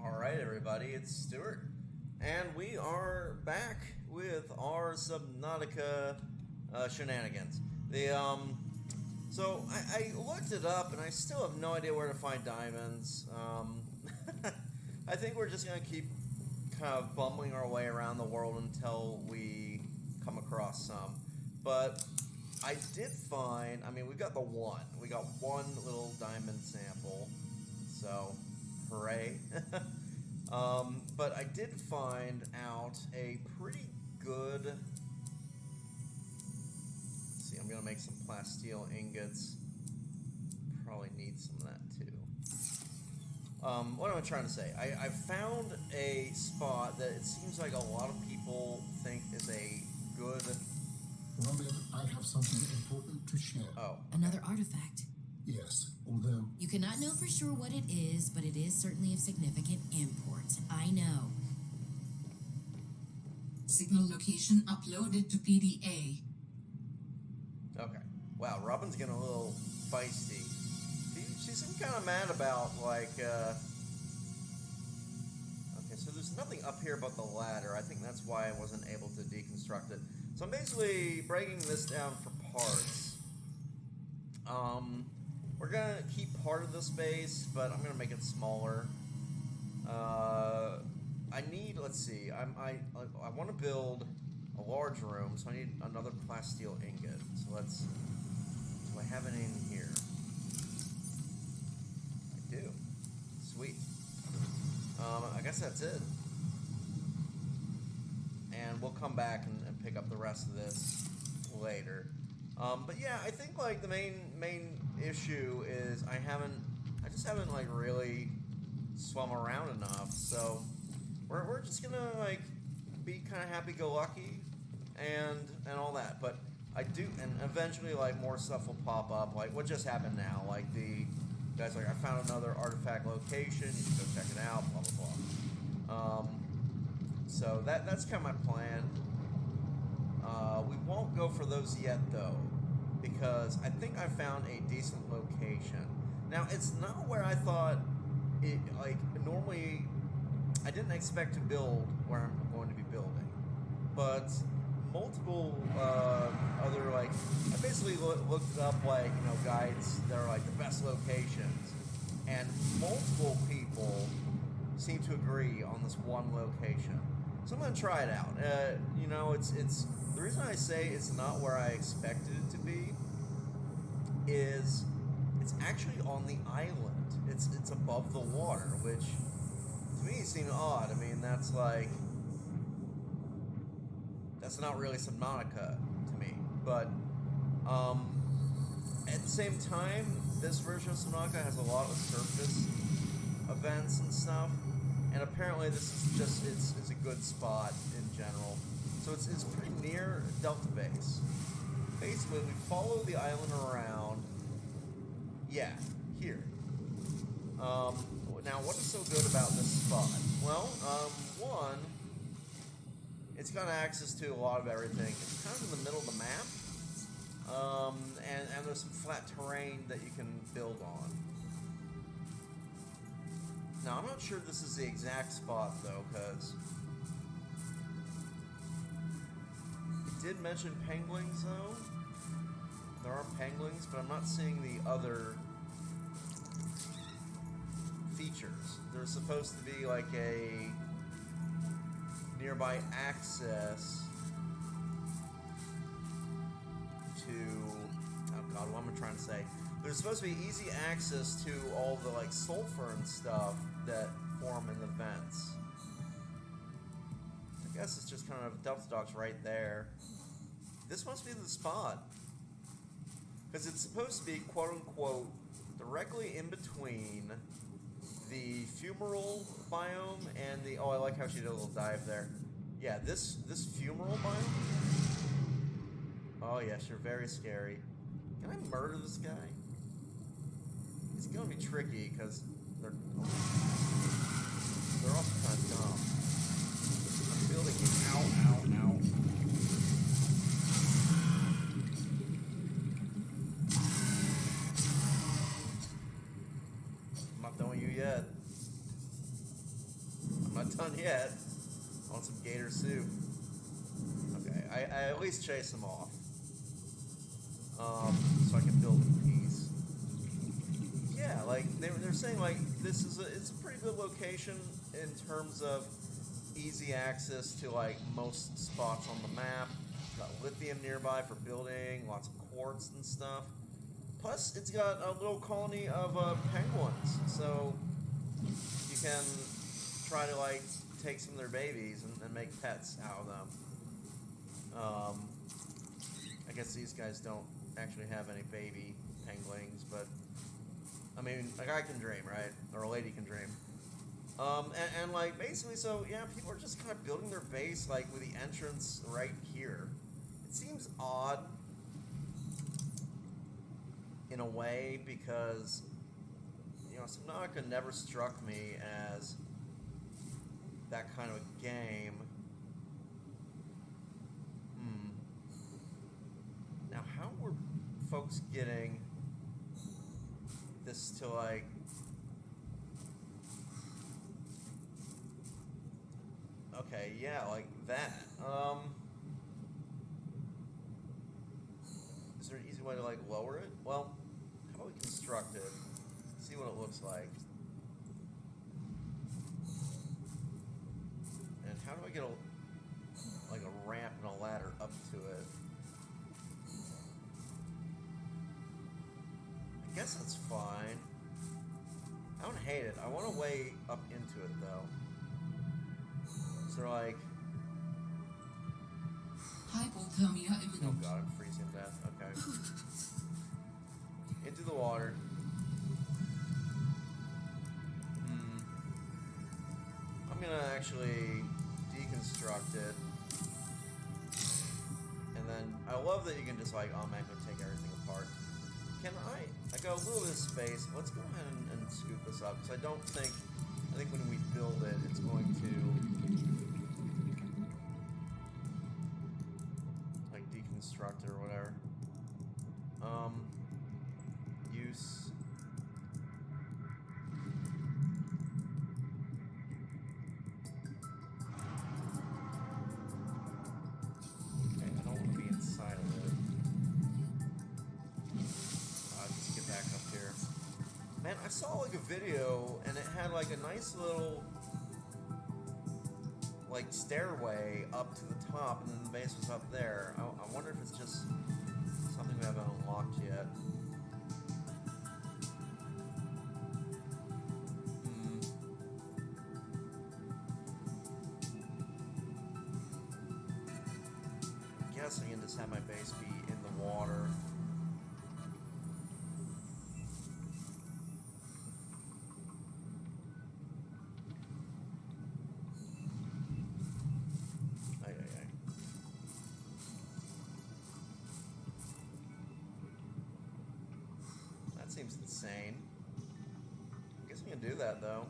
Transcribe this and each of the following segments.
Alright everybody, it's Stuart, and we are back with our Subnautica shenanigans. So I looked it up and I still have no idea where to find diamonds. I think we're just going to keep kind of bumbling our way around the world until we come across some. But I did find, we got we got one little diamond sample, so hooray. But I did find out a pretty good, let's see, I'm gonna make some plasteel ingots, probably need some of that too. What am I trying to say? I found a spot that it seems like a lot of people think is a good... Robin, I have something important to share. Oh. Another artifact. Yes, although... You cannot know for sure what it is, but it is certainly of significant import. I know. Signal location uploaded to PDA. Okay. Wow, Robin's getting a little feisty. She seemed kind of mad about, like, okay, so there's nothing up here but the ladder. I think that's why I wasn't able to deconstruct it. So I'm basically breaking this down for parts. We're gonna keep part of the space, but I'm gonna make it smaller. I need, let's see, I want to build a large room, so I need another plasteel ingot. So let's, do I have it in here? I do. Sweet. I guess that's it. And we'll come back and pick up the rest of this later. But yeah, I think like the main issue is I just haven't like really swum around enough. So we're just gonna like be kind of happy-go-lucky and all that. But I do, and eventually like more stuff will pop up. Like what just happened now, like the guy's like, I found another artifact location. You should go check it out. Blah blah blah. So that's kind of my plan. We won't go for those yet though, because I think I found a decent location. Now it's not where I thought it, like normally I didn't expect to build where I'm going to be building, but multiple other, like, I basically looked up, like, you know, guides that are like the best locations, and multiple people seem to agree on this one location. So I'm gonna try it out. You know, it's the reason I say it's not where I expected it to be is it's actually on the island. It's above the water, which to me seemed odd. I mean, that's not really Subnautica to me. But at the same time, this version of Subnautica has a lot of surface events and stuff. And apparently this is just, it's a good spot in general. So it's pretty near Delta Base. Basically, we follow the island around. Yeah, here. Now, what is so good about this spot? Well, one, it's got access to a lot of everything. It's kind of in the middle of the map. And there's some flat terrain that you can build on. Now, I'm not sure this is the exact spot, though, because it did mention penglings, though. There are penglings, but I'm not seeing the other features. There's supposed to be, like, a nearby access to... Oh, God, what am I trying to say? There's supposed to be easy access to all the, like, sulfur and stuff that form in the vents. I guess it's just kind of Delta Docks right there. This must be the spot. Because it's supposed to be, quote-unquote, directly in between the fumarole biome and the... Oh, I like how she did a little dive there. Yeah, this fumarole biome? Oh, yes, you're very scary. Can I murder this guy? It's gonna be tricky because they're also kind of dumb. I'm building it. Ow. I'm not done with you yet. not done yet. I want some gator soup. Okay, I at least chase them off. So I can build in peace. Yeah, like they're saying like this is it's a pretty good location in terms of easy access to like most spots on the map. It's got lithium nearby for building, lots of quartz and stuff. Plus, it's got a little colony of penguins, so you can try to like take some of their babies and make pets out of them. I guess these guys don't actually have any baby penglings, but I mean, a guy can dream, right? Or a lady can dream. And like basically, so yeah, people are just kind of building their base like with the entrance right here. It seems odd in a way because you know Subnautica never struck me as that kind of a game. Now, how were folks getting this to like? Okay, yeah, like that. Is there an easy way to like lower it? Well, how about we construct it? See what it looks like. And how do I get like a ramp and a ladder up to it? I guess that's fine. I don't hate it. I want a way up into it though. So like, Hypothermia oh imminent. god, I'm freezing to death. Okay. Into the water. I'm gonna actually deconstruct it. And then, I love that you can just like automatically take everything apart. Can I got a little bit of space. Let's go ahead and scoop this up, because I think when we build it, it's going to like deconstruct or whatever. Use. Okay, I don't want to be inside of it. Just get back up here. Man, I saw like a video and it had like a nice little like stairway up to the top, and then the base was up there. I wonder if it's just something we haven't unlocked yet. I guess I can just have my base be in the water. That seems insane. I guess we can do that though.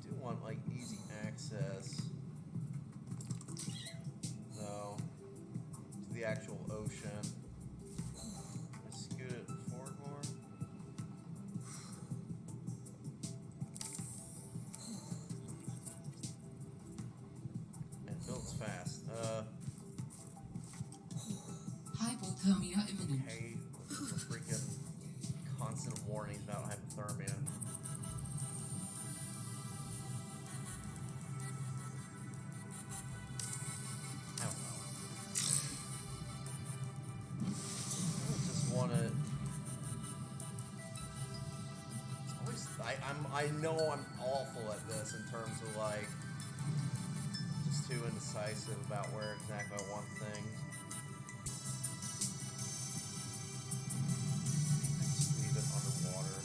Do want like easy access though to the actual ocean. Let's scoot it forward more. Builds fast. Hypothermia imminent. Okay, the freaking constant warnings about hypothermia. I don't know. I just want to. It's always. I know I'm awful at this in terms of like. Too indecisive about where exactly I want things. Just leave it underwater.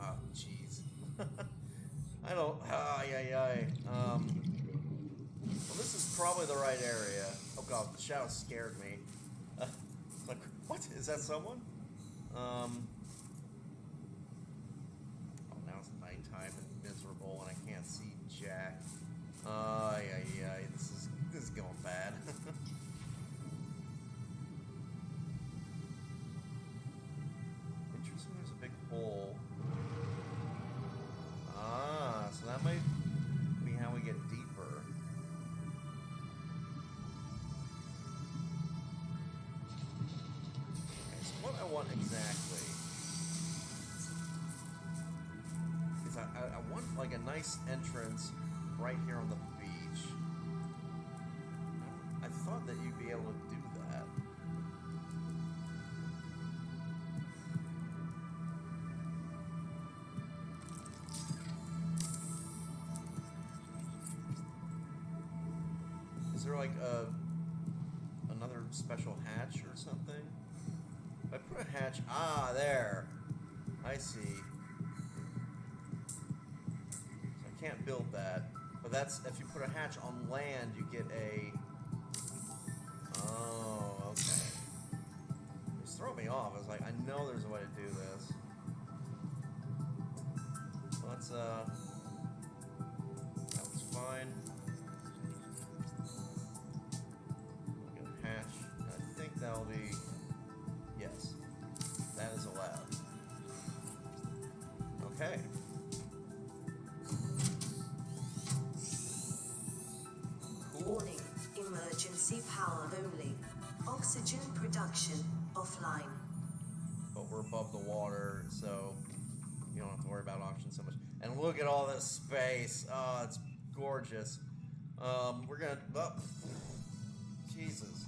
Oh, jeez. I don't. Well, this this is probably the right area. Oh god, the shadow scared me. Like, what? Is that someone? Oh, now it's nighttime and miserable and I can't see jack. Yeah, this is going bad. Interesting, there's a big hole. Ah, so that might be how we get deeper. Okay, so what I want exactly is I want like a nice entrance right here on the beach. I thought that you'd be able to do that. Is there like another special hatch or something? If I put a hatch, there. I see. So I can't build that, but that's if you put a hatch on land, you get a. Oh, okay. It's throwing me off. I was like, I know there's a way to do this. Let's that was fine. Hatch. I think that'll be. Yes. That is allowed. Okay. Cool. Warning. Emergency power only. Oxygen production offline. But we're above the water, so you don't have to worry about oxygen so much. And look at all this space. Oh, it's gorgeous. We're gonna. Oh, Jesus.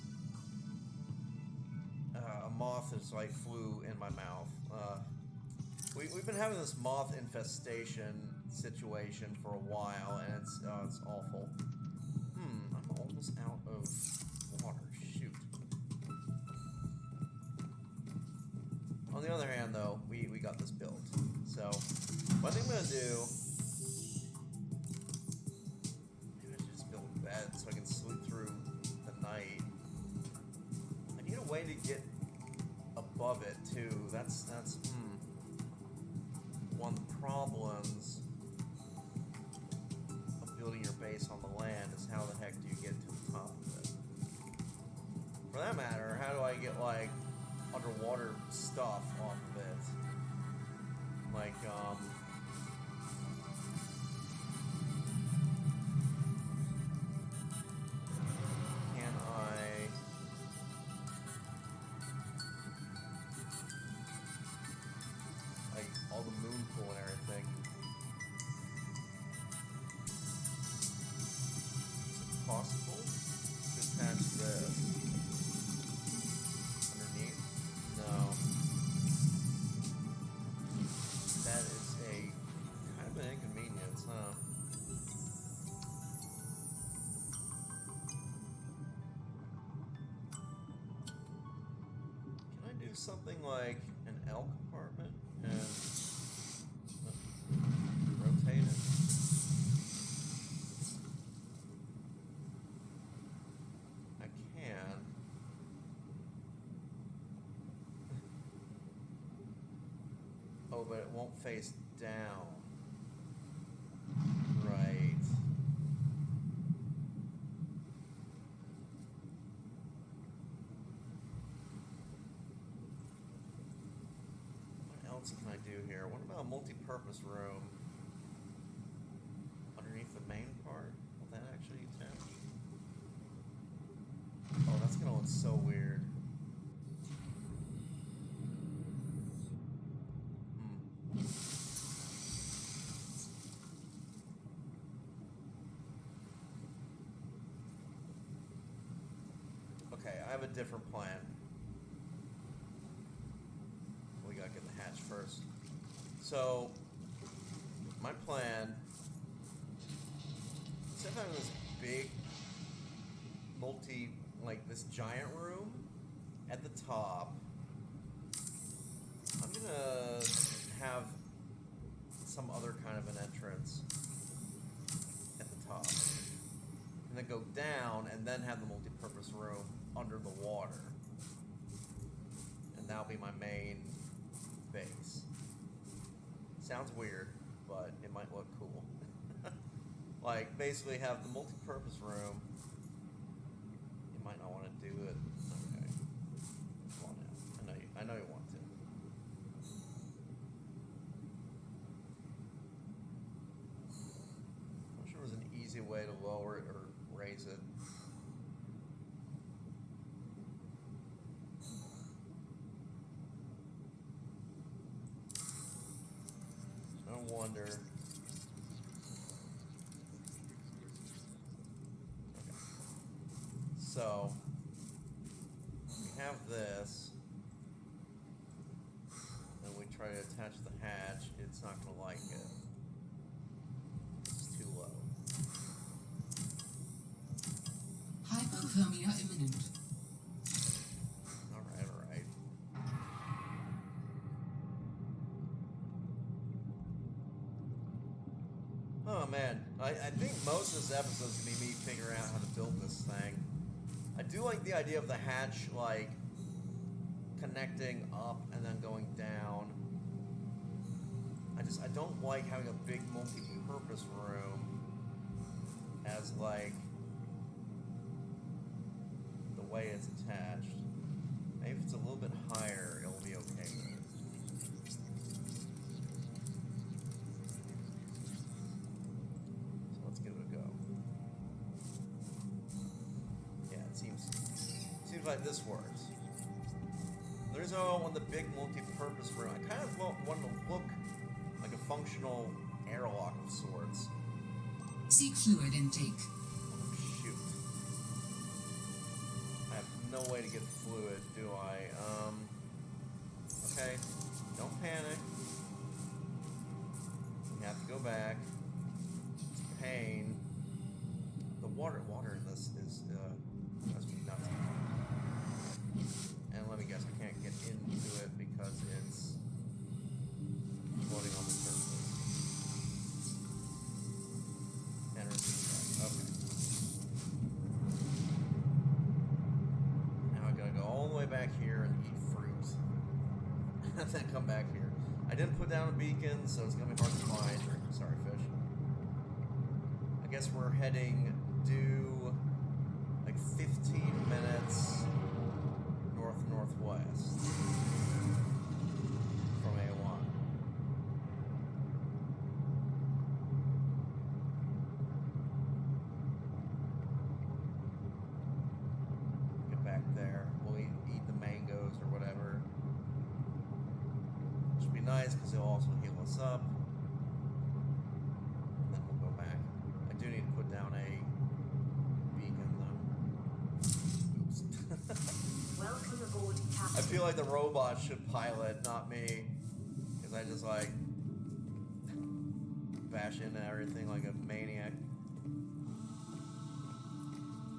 A moth is like flew in my mouth. We've been having this moth infestation situation for a while, and it's awful. I'm almost out of water. Shoot. On the other hand, though, we got this built. So, what I think I'm gonna do. Maybe I should just build a bed so I can sleep through the night. I need a way to get above it too. That's one of the problems of building your base on the land is how the heck do you get to the top of it? For that matter, how do I get like underwater stuff off of it? Like can I like all the moon pool and everything? Is it possible to attach this underneath? No. That is a kind of an inconvenience, huh? Can I do something like an elk apartment and rotate it? I can. Oh, but it won't face down. Right. What else can I do here? What about a multi-purpose room underneath the main part? Will that actually attach? Oh, that's gonna look so weird. Okay, I have a different plan. We gotta get the hatch first. So, my plan, instead of having this big, this giant room at the top, I'm gonna have some other kind of an entrance at the top. In the go down and then have the multi-purpose room under the water. And that'll be my main base. Sounds weird, but it might look cool. Like, basically have the multi-purpose room. You might not want to do it. Okay. Come on now. I know you want to. I'm sure there's an easy way to lower it or raise it. No wonder. Okay. So we have this, and we try to attach the hatch. It's not going to like it. It's too low. Hypothermia imminent. All right. Oh man, I think most of this episode is gonna be me figuring out how to build this thing. I do like the idea of the hatch, like connecting up and then going down. I don't like having a big multi-purpose room as like the way it's attached. Maybe if it's a little bit higher, it'll be okay with it. So let's give it a go. Yeah, it seems like this works. The reason I want the big multi-purpose room, I kind of want to look like a functional airlock of sorts. Seek fluid intake. Shoot. I have no way to get fluid, do I? Okay. Don't panic. You have to go back. It's pain. The water in this is, drives me nuts. And let me guess, I can't get into it because it's floating on the surface. Okay. Now I gotta go all the way back here and eat fruit. And then come back here. I didn't put down a beacon, so it's gonna be hard to find. Sorry, fish. I guess we're heading due like 15 minutes northwest from A1. Get back there. We'll eat the mangoes or whatever. Which would be nice because it'll also heal us up. And then we'll go back. I do need to put down a beacon though. Oops. Welcome aboard, Captain. I feel like the robot should pilot, not me. Because I just like bash into everything like a maniac.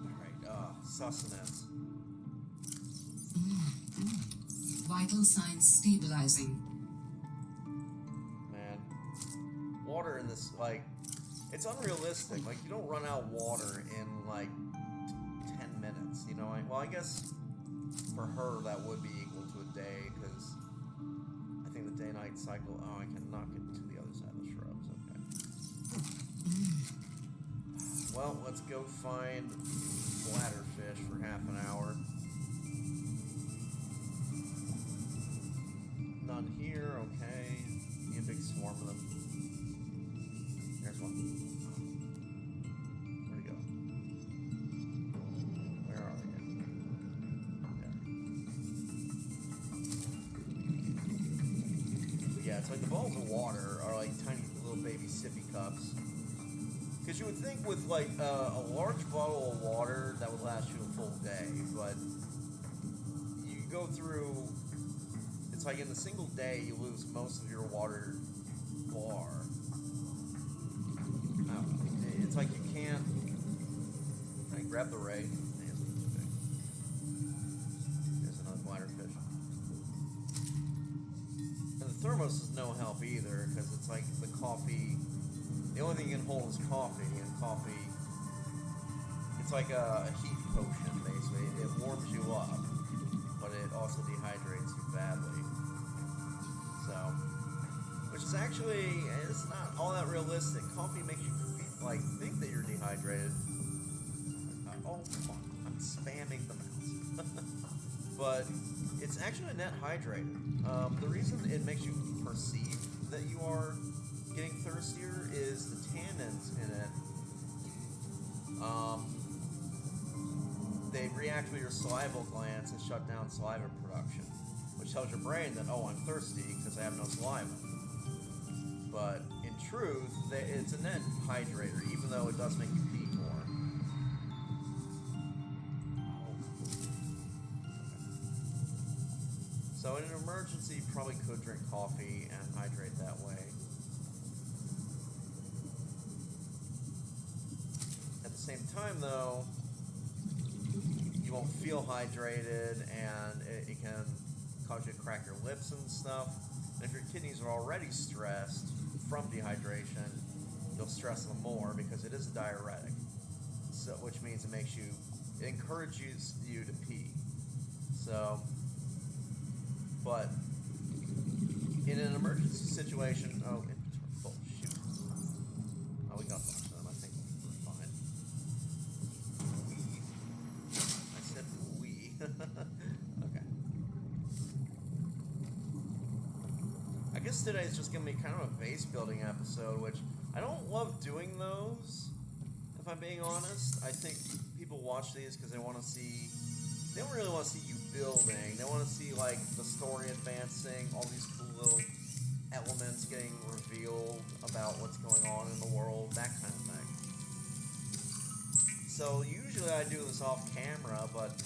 Alright, sustenance. Vital signs stabilizing. Man. Water in this, like, it's unrealistic. Like, you don't run out of water in like 10 minutes, you know? Well, I guess for her that would be equal to a day, because I think the day-night cycle, oh, I cannot get to the other side of the shrubs, okay. Well, let's go find bladderfish for half an hour. None here, okay. Need a big swarm of them. There's one. Where'd he go? Where are we? There. Yeah, it's like the balls of water are like tiny little baby sippy cups. Because you would think with like a large bottle of water that would last you a full day, but you go through. It's like in a single day you lose most of your water bar. I don't know. It's like you can't. Can I grab the ray? There's another bladderfish. And the thermos is no help either, because it's like the coffee. The only thing you can hold is coffee, and coffee. It's like a heat potion, basically. It warms you up, but it also dehydrates you badly. So, which is actually, it's not all that realistic. Coffee makes you think that you're dehydrated. Oh, come on. I'm spamming the mouse. But it's actually a net hydrator. The reason it makes you perceive that you are getting thirstier is the tannins in it. They react with your salival glands and shut down saliva production, which tells your brain that, oh, I'm thirsty because I have no saliva. But in truth, it's a net hydrator, even though it does make you pee more. So in an emergency, you probably could drink coffee and hydrate that way. At the same time, though, you won't feel hydrated, and it can cause you to crack your lips and stuff. And if your kidneys are already stressed from dehydration, you'll stress them more because it is a diuretic. So, which means it encourages you to pee. So, but in an emergency situation, oh shoot. Oh, we got a bunch of them. I think we're fine. I said we. Okay. I guess today is just going to be kind of a base building episode, which I don't love doing those, if I'm being honest. I think people watch these because they want to see, they don't really want to see you building. They want to see, like, the story advancing, all these cool little elements getting revealed about what's going on in the world, that kind of thing. So usually I do this off camera, but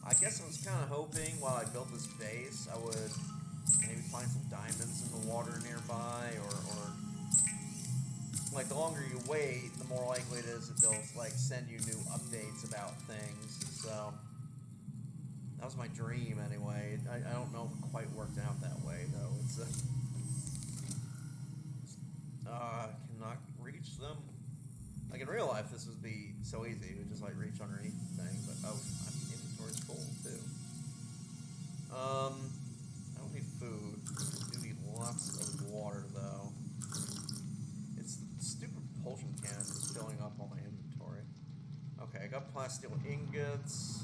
I guess I was kind of hoping while I built this base, I would maybe find some diamonds in the water nearby, or like the longer you wait, the more likely it is that they'll like send you new updates about things. So that was my dream anyway. I don't know if it quite worked out that way though. It's cannot reach them. Like in real life, this would be so easy. You would just like reach underneath the thing, but oh, my inventory's full too. I don't need food. I do need lots of water though. It's the stupid propulsion cannon that's filling up all my inventory. Okay, I got plasteel ingots.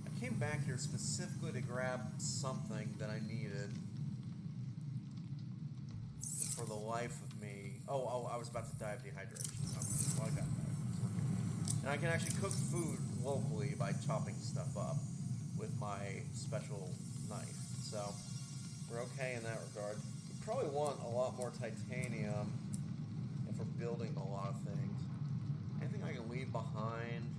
I came back here specifically to grab something that I needed. For the life of me. Oh, I was about to die of dehydration. Okay, well, I got that. And I can actually cook food locally by chopping stuff up with my special knife. So we're okay in that regard. We probably want a lot more titanium if we're building a lot of things. Anything I can leave behind?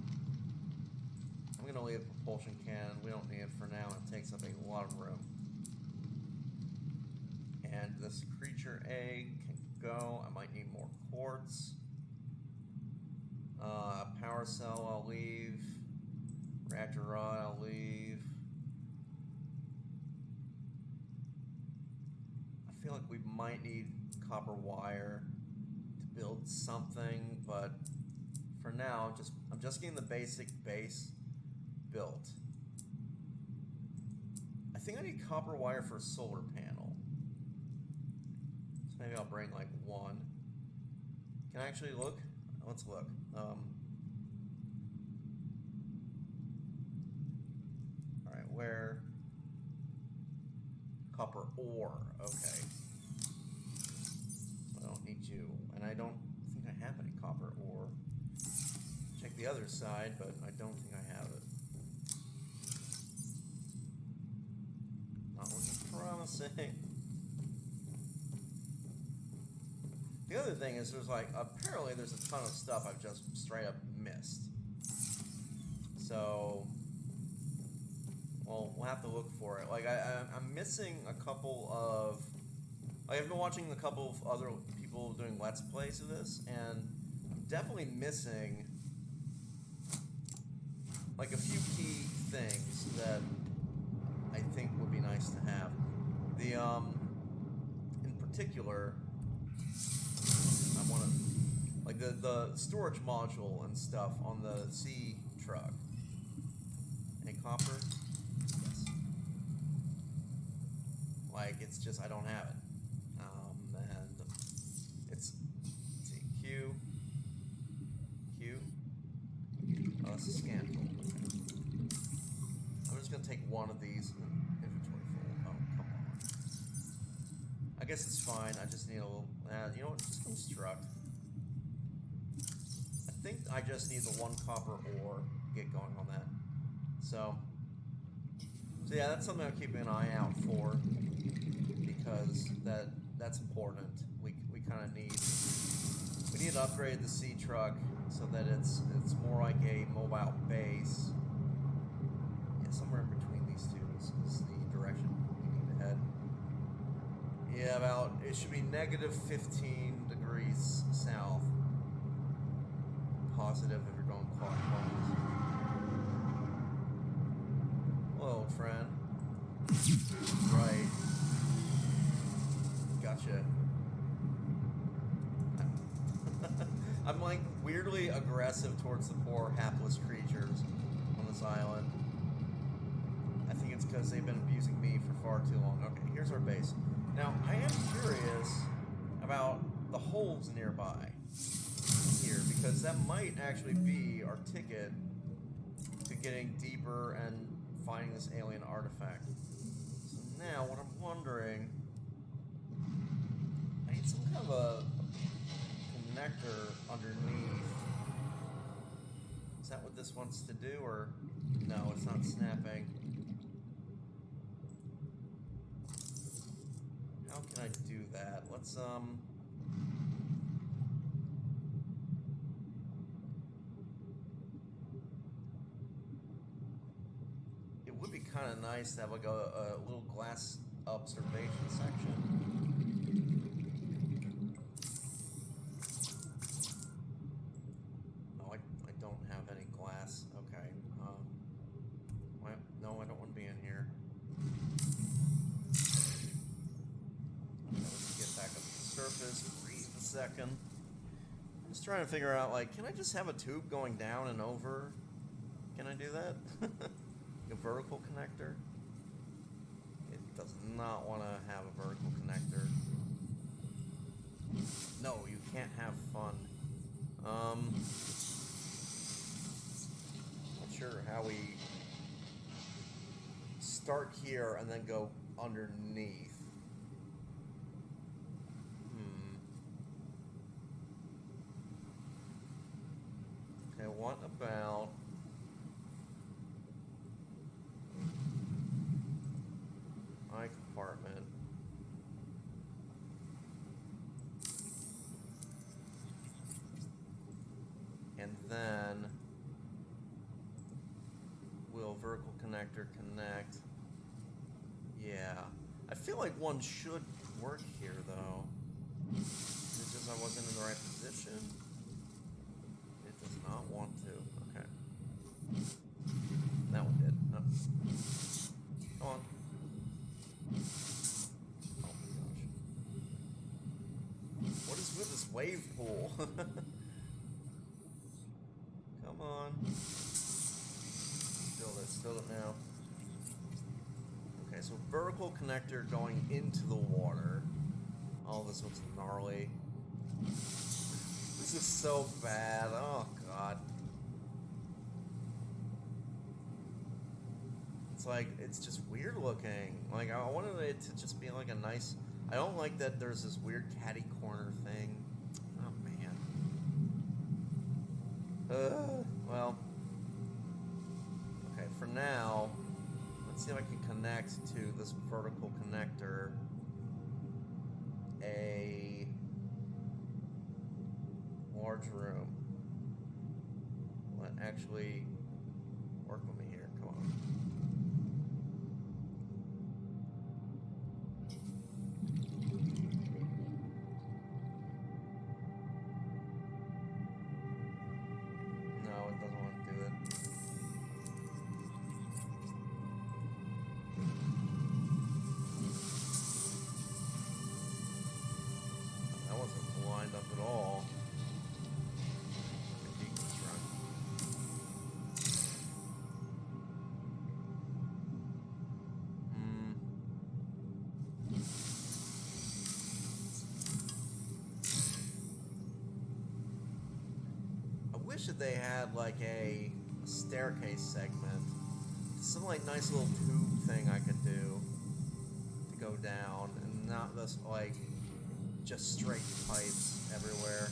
I'm going to leave the propulsion cannon. We don't need it for now. It takes up a lot of room. And this creature egg can go. I might need more quartz. Power cell I'll leave. Reactor rod I'll leave. I feel like we might need copper wire to build something, but for now, I'm just getting the basic base built. I think I need copper wire for a solar panel. So maybe I'll bring like one. Can I actually look? Let's look. Alright, where? Copper ore. Okay. I don't need you. And I don't think I have any copper ore. Check the other side, but I don't think I have it. Not looking promising. The other thing is apparently there's a ton of stuff I've just straight up missed. So, well, we'll have to look for it. Like, I'm missing a couple of... Like, I've been watching a couple of other people doing Let's Plays of this, and I'm definitely missing, like, a few key things that I think would be nice to have. In particular... I want to like the storage module and stuff on the sea truck. Any copper? Yes. Like, it's just, I don't have it. And it's, let's see, Q. Oh, that's a scan tool. Okay. I'm just gonna take one of these and inventory full. Oh, come on. I guess it's fine. I just need a little, you know what, just construct. I think I just need the one copper ore to get going on that. So yeah, that's something I'm keeping an eye out for, because that's important. We kind of need to upgrade the sea truck so that it's more like a mobile base. Yeah, somewhere in between these two is the direction we need to head. Yeah, it should be negative 15 degrees south. Positive if you're going clockwise. Hello, old friend. Right. Gotcha. I'm like weirdly aggressive towards the poor hapless creatures on this island. I think it's because they've been abusing me for far too long. Okay, here's our base. Now, I am curious about the holes nearby here, because that might actually be our ticket to getting deeper and finding this alien artifact. So now, what I'm wondering, I need some kind of a connector underneath. Is that what this wants to do, or no, it's not snapping. How can I do that? Let's it would be kind of nice to have like a little glass observation section. Oh, I don't have any glass. Okay. No, I don't want to be in here. Okay, let's get back up to the surface. Breathe a second. I'm just trying to figure out, like, can I just have a tube going down and over? Can I do that? A vertical connector? It does not want to have a vertical connector. No, you can't have fun. Not sure how we start here and then go underneath. Okay, what about my compartment? And then will vertical connector connect? Yeah. I feel like one should work here though. It's just I wasn't in the right position. It does not want to. Okay. That one did. No. Come on. Oh my gosh. What is with this wave pool? Come on. Build it now. Okay, so vertical connector going into the water. Oh, this looks gnarly. This is so bad. Oh, God. It's like, it's just weird looking. Like, I wanted it to just be like a nice... I don't like that there's this weird catty corner thing. Oh, man. Well. Okay, for now, let's see if I can connect to this vertical connector a large room. Will it actually work with me here? Come on. No, it doesn't want to do it. That wasn't lined up at all. wish that they had like a staircase segment, some like nice little tube thing I could do to go down, and not this like just straight pipes everywhere.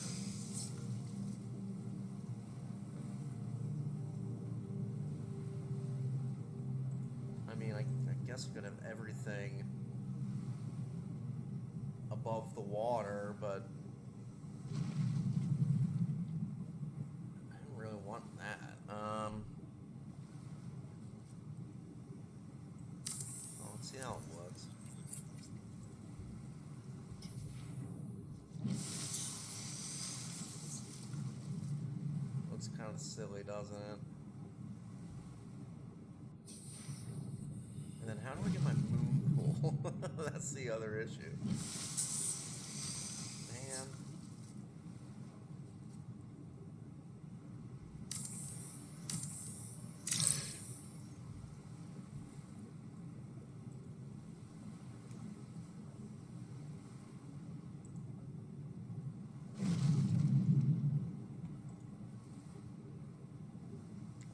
I mean, I guess we could have everything above the water, but I don't really want that. Well, let's see how it looks. Looks kind of silly, doesn't it? And then how do I get my moon pool? That's the other issue. Man.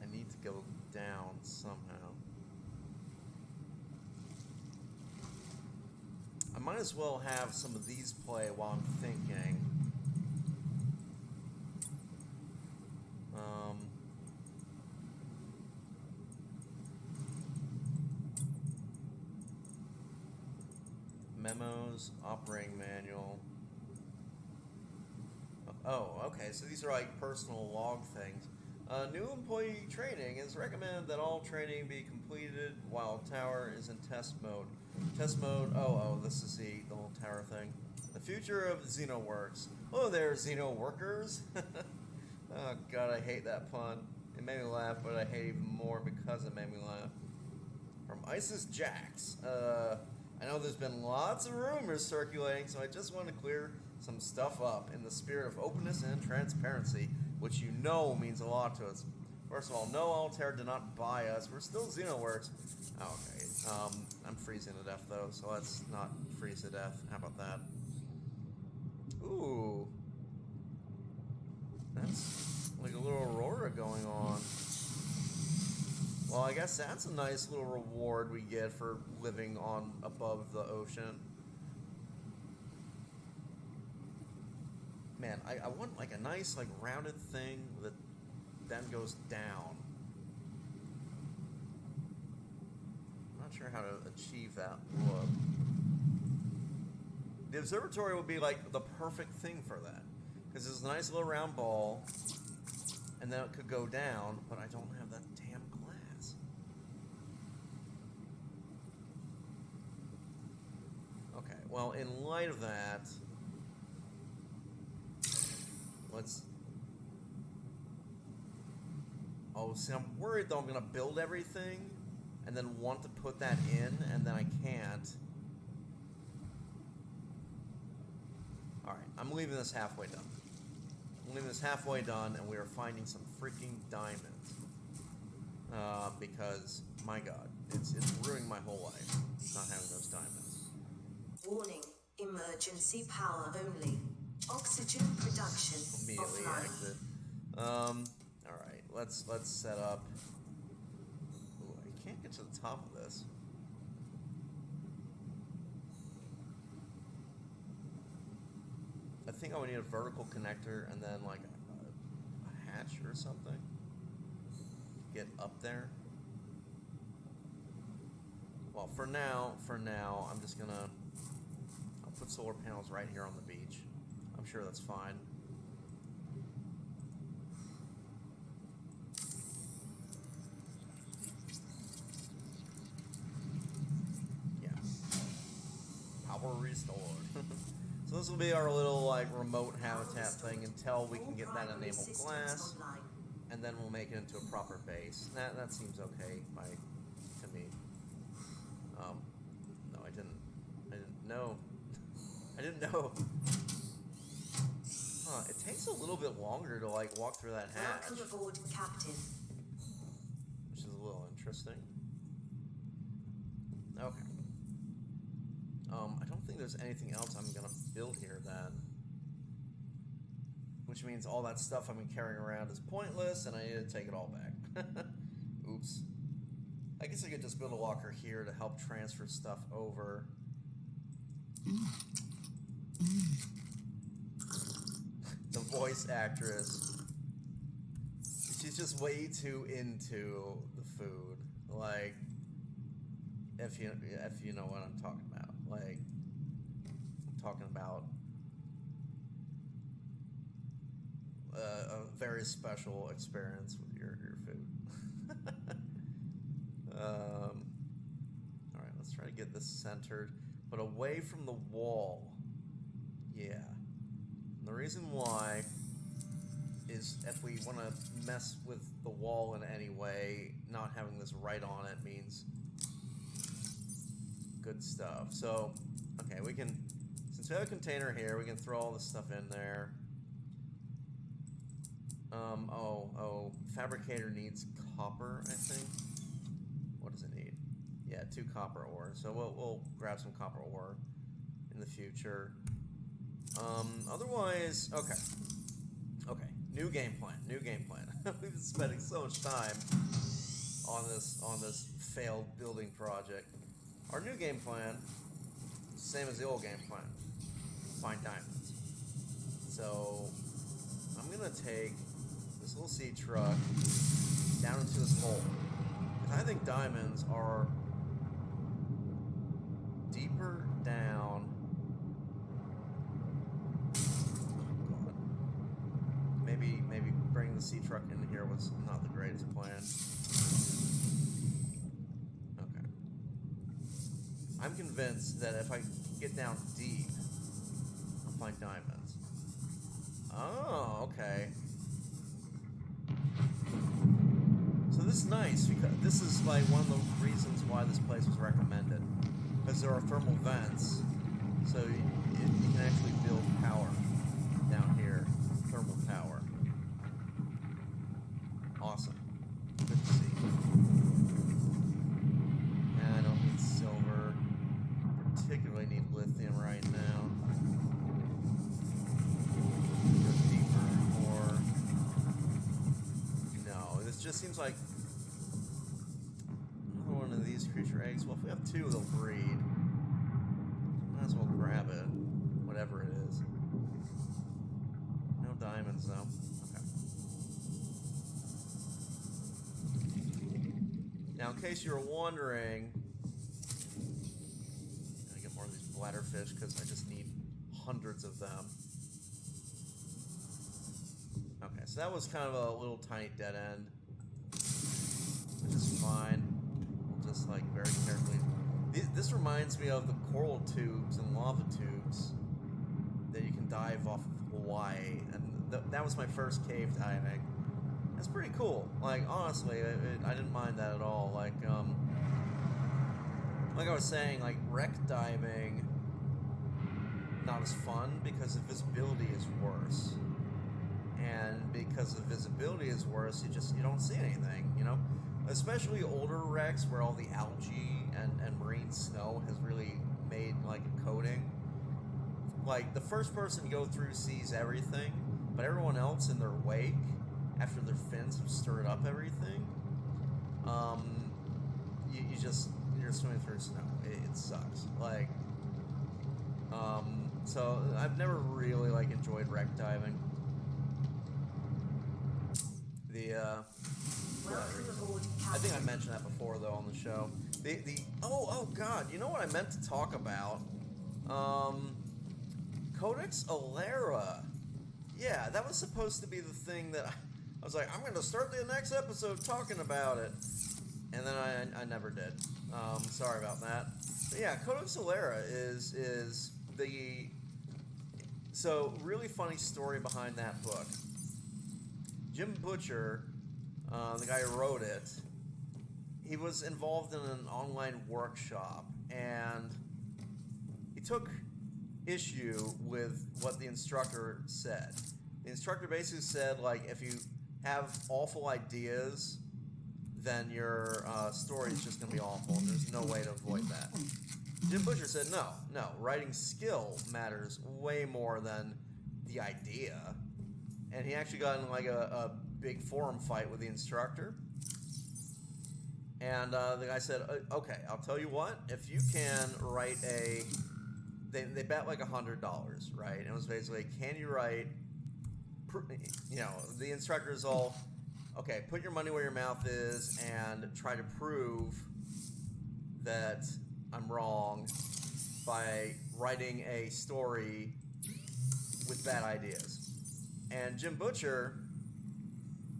I need to go down somehow. I might as well have some of these play while I'm thinking. Memos, operating manual. Oh, okay, so these are like personal log things. New employee training. It is recommended that all training be completed while tower is in test mode. Test mode, oh, this is the little tower thing. The future of XenoWorks. Oh, there, Xeno workers. Oh, God, I hate that pun. It made me laugh, but I hate it even more because it made me laugh. From Isis Jax. I know there's been lots of rumors circulating, so I just want to clear some stuff up in the spirit of openness and transparency, which you know means a lot to us. First of all, no, Altair did not buy us. We're still XenoWorks. Oh, okay. I'm freezing to death, though, so let's not freeze to death. How about that? Ooh. That's like a little aurora going on. Well, I guess that's a nice little reward we get for living on above the ocean. Man, I want like a nice like rounded thing that then goes down. I'm not sure how to achieve that look. The observatory would be like the perfect thing for that, because it's a nice little round ball, and then it could go down, but I don't have that damn glass. Okay, well, in light of that, let's... Oh, see, I'm worried though I'm gonna build everything and then want to put that in, and then I can't. Alright, I'm leaving this halfway done. I'm leaving this halfway done, and we are finding some freaking diamonds. Because, my god, it's ruining my whole life, not having those diamonds. Warning, emergency power only. Oxygen production Immediately offline. exit. Alright, let's set up. Ooh, I can't get to the top of this. I think I would need a vertical connector and then like a hatch or something. Get up there. Well, for now, I'm just gonna... I'll put solar panels right here on the beach. I'm sure that's fine. Yeah. Power restored. So this will be our little like remote habitat thing until we can get that enabled glass, and then we'll make it into a proper base. That seems okay to me. No, I didn't know. I didn't know. Huh, it takes a little bit longer to like walk through that hatch, Welcome aboard, Captain. which is a little interesting. Okay. I don't think there's anything else I'm gonna build here then. which means all that stuff I've been carrying around is pointless, and I need to take it all back. Oops. I guess I could just build a locker here to help transfer stuff over. The voice actress, she's just way too into the food. Like, if you know what I'm talking about. Like, I'm talking about a very special experience with your food. Alright, let's try to get this centered, but away from the wall. Yeah. And the reason why is if we want to mess with the wall in any way, not having this right on it means good stuff. So, okay, we can, since we have a container here, we can throw all this stuff in there. Fabricator needs copper, I think. What does it need? Yeah, 2 copper ore. So we'll grab some copper ore in the future. Otherwise, okay. New game plan. We've been spending so much time on this failed building project. Our new game plan, same as the old game plan. Find diamonds. So I'm gonna take this little seed truck down into this hole. Because I think diamonds are deeper down. Maybe bringing the seed truck in here was not the greatest plan. Okay. I'm convinced that if I get down deep, I'll find diamonds. Oh, okay. So this is nice, because this is like one of the reasons why this place was recommended. Because there are thermal vents, so you can actually build power down here. Thermal power. Awesome. Good to see. And I don't need silver. Particularly need lithium right now. Go deeper or no. This just seems like another one of these creature eggs. Well, if we have 2, they'll breed. Might as well grab it. Whatever it is. No diamonds though. Now, in case you were wondering, I get more of these bladderfish because I just need hundreds of them. Okay, so that was kind of a little tiny dead end, which is fine. We'll just like very carefully. This reminds me of the coral tubes and lava tubes that you can dive off of Hawaii, and that was my first cave diving. That's pretty cool. Like, honestly, I didn't mind that at all. Like I was saying, like, wreck diving, not as fun because the visibility is worse. And because the visibility is worse, you don't see anything, you know? Especially older wrecks where all the algae and marine snow has really made, like, a coating. Like, the first person to go through sees everything, but everyone else in their wake, after their fins have stirred up everything, you're swimming through snow. It sucks. Like, so I've never really like enjoyed wreck diving. Welcome aboard, Captain. I think I mentioned that before though on the show. Oh god, you know what I meant to talk about? Codex Alera. Yeah, that was supposed to be the thing that I was like, I'm going to start the next episode talking about it. And then I never did. Sorry about that. But yeah, Codex Alera is the... So, really funny story behind that book. Jim Butcher, the guy who wrote it, he was involved in an online workshop. And he took issue with what the instructor said. The instructor basically said, like, if you have awful ideas, then your story is just going to be awful, and there's no way to avoid that. Jim Butcher said, no, writing skill matters way more than the idea. and he actually got in like a big forum fight with the instructor. And the guy said, "Okay, I'll tell you what. If you can write a, they bet like $100, right? And it was basically, can you write, you know, the instructor's all, okay, put your money where your mouth is and try to prove that I'm wrong by writing a story with bad ideas." And Jim Butcher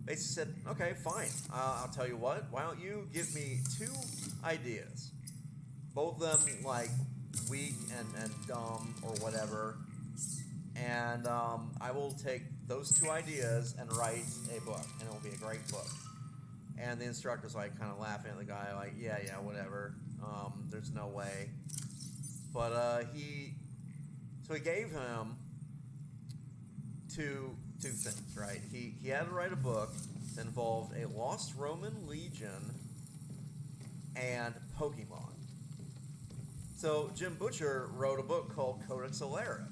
basically said, "Okay, fine. I'll tell you what. Why don't you give me 2 ideas, both of them like weak and dumb or whatever, and I will take those 2 ideas and write a book, and it will be a great book." And the instructor's like kind of laughing at the guy, like, yeah, whatever. There's no way. But he gave him two things, right? He had to write a book that involved a lost Roman legion and Pokemon. So Jim Butcher wrote a book called Codex Alera.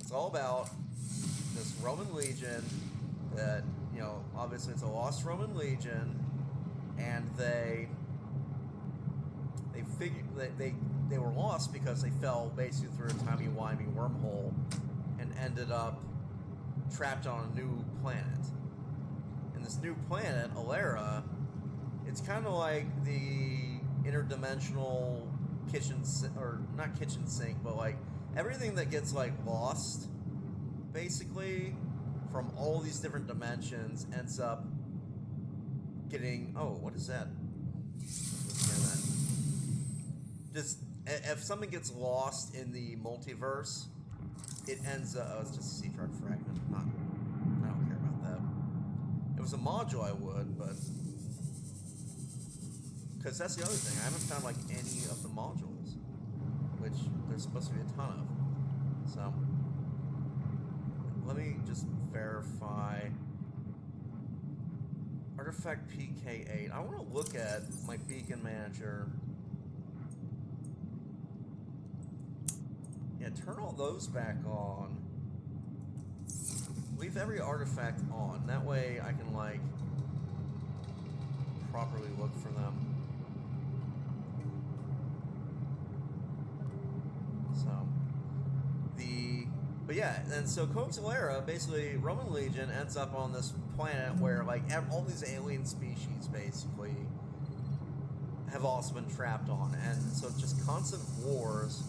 It's all about this Roman legion that, you know, obviously it's a lost Roman legion, and they figured that they were lost because they fell basically through a timey-wimey wormhole and ended up trapped on a new planet. And this new planet, Alera, it's kind of like the interdimensional not kitchen sink, but like everything that gets like lost, basically, from all these different dimensions ends up getting, oh, what is that? Just, if something gets lost in the multiverse, it ends up, oh, it's just a sea shark fragment. I don't care about that. If it was a module, I would, but, because that's the other thing. I haven't found like any of the modules, which there's supposed to be a ton of. So, let me just verify. Artifact PK8. I want to look at my beacon manager. Yeah, turn all those back on. Leave every artifact on. That way I can, like, properly look for them. But yeah, and so Codex Alera, basically, Roman Legion ends up on this planet where, like, all these alien species, basically, have also been trapped on. And so it's just constant wars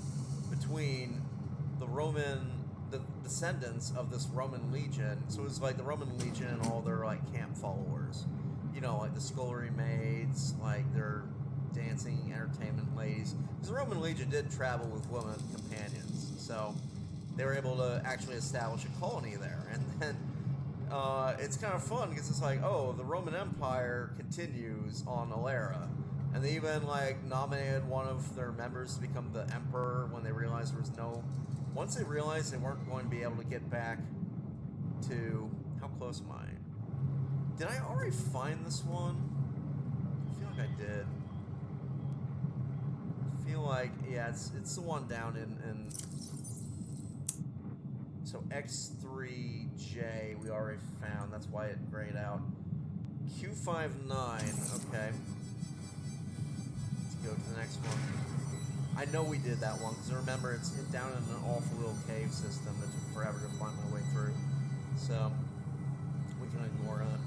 between the descendants of this Roman Legion. So it's like the Roman Legion and all their, like, camp followers. You know, like the scullery maids, like their dancing entertainment ladies. Because the Roman Legion did travel with women companions, so they were able to actually establish a colony there. And then it's kind of fun because it's like, oh, the Roman Empire continues on Alera. And they even, like, nominated one of their members to become the emperor when they realized there was no... Once they realized they weren't going to be able to get back to... How close am I? Did I already find this one? I feel like I did. I feel like, yeah, it's the one down in so X3J we already found. That's why it grayed out. Q59, okay. Let's go to the next one. I know we did that one, because remember, it's down in an awful little cave system that took forever to find my way through. So, we can ignore that.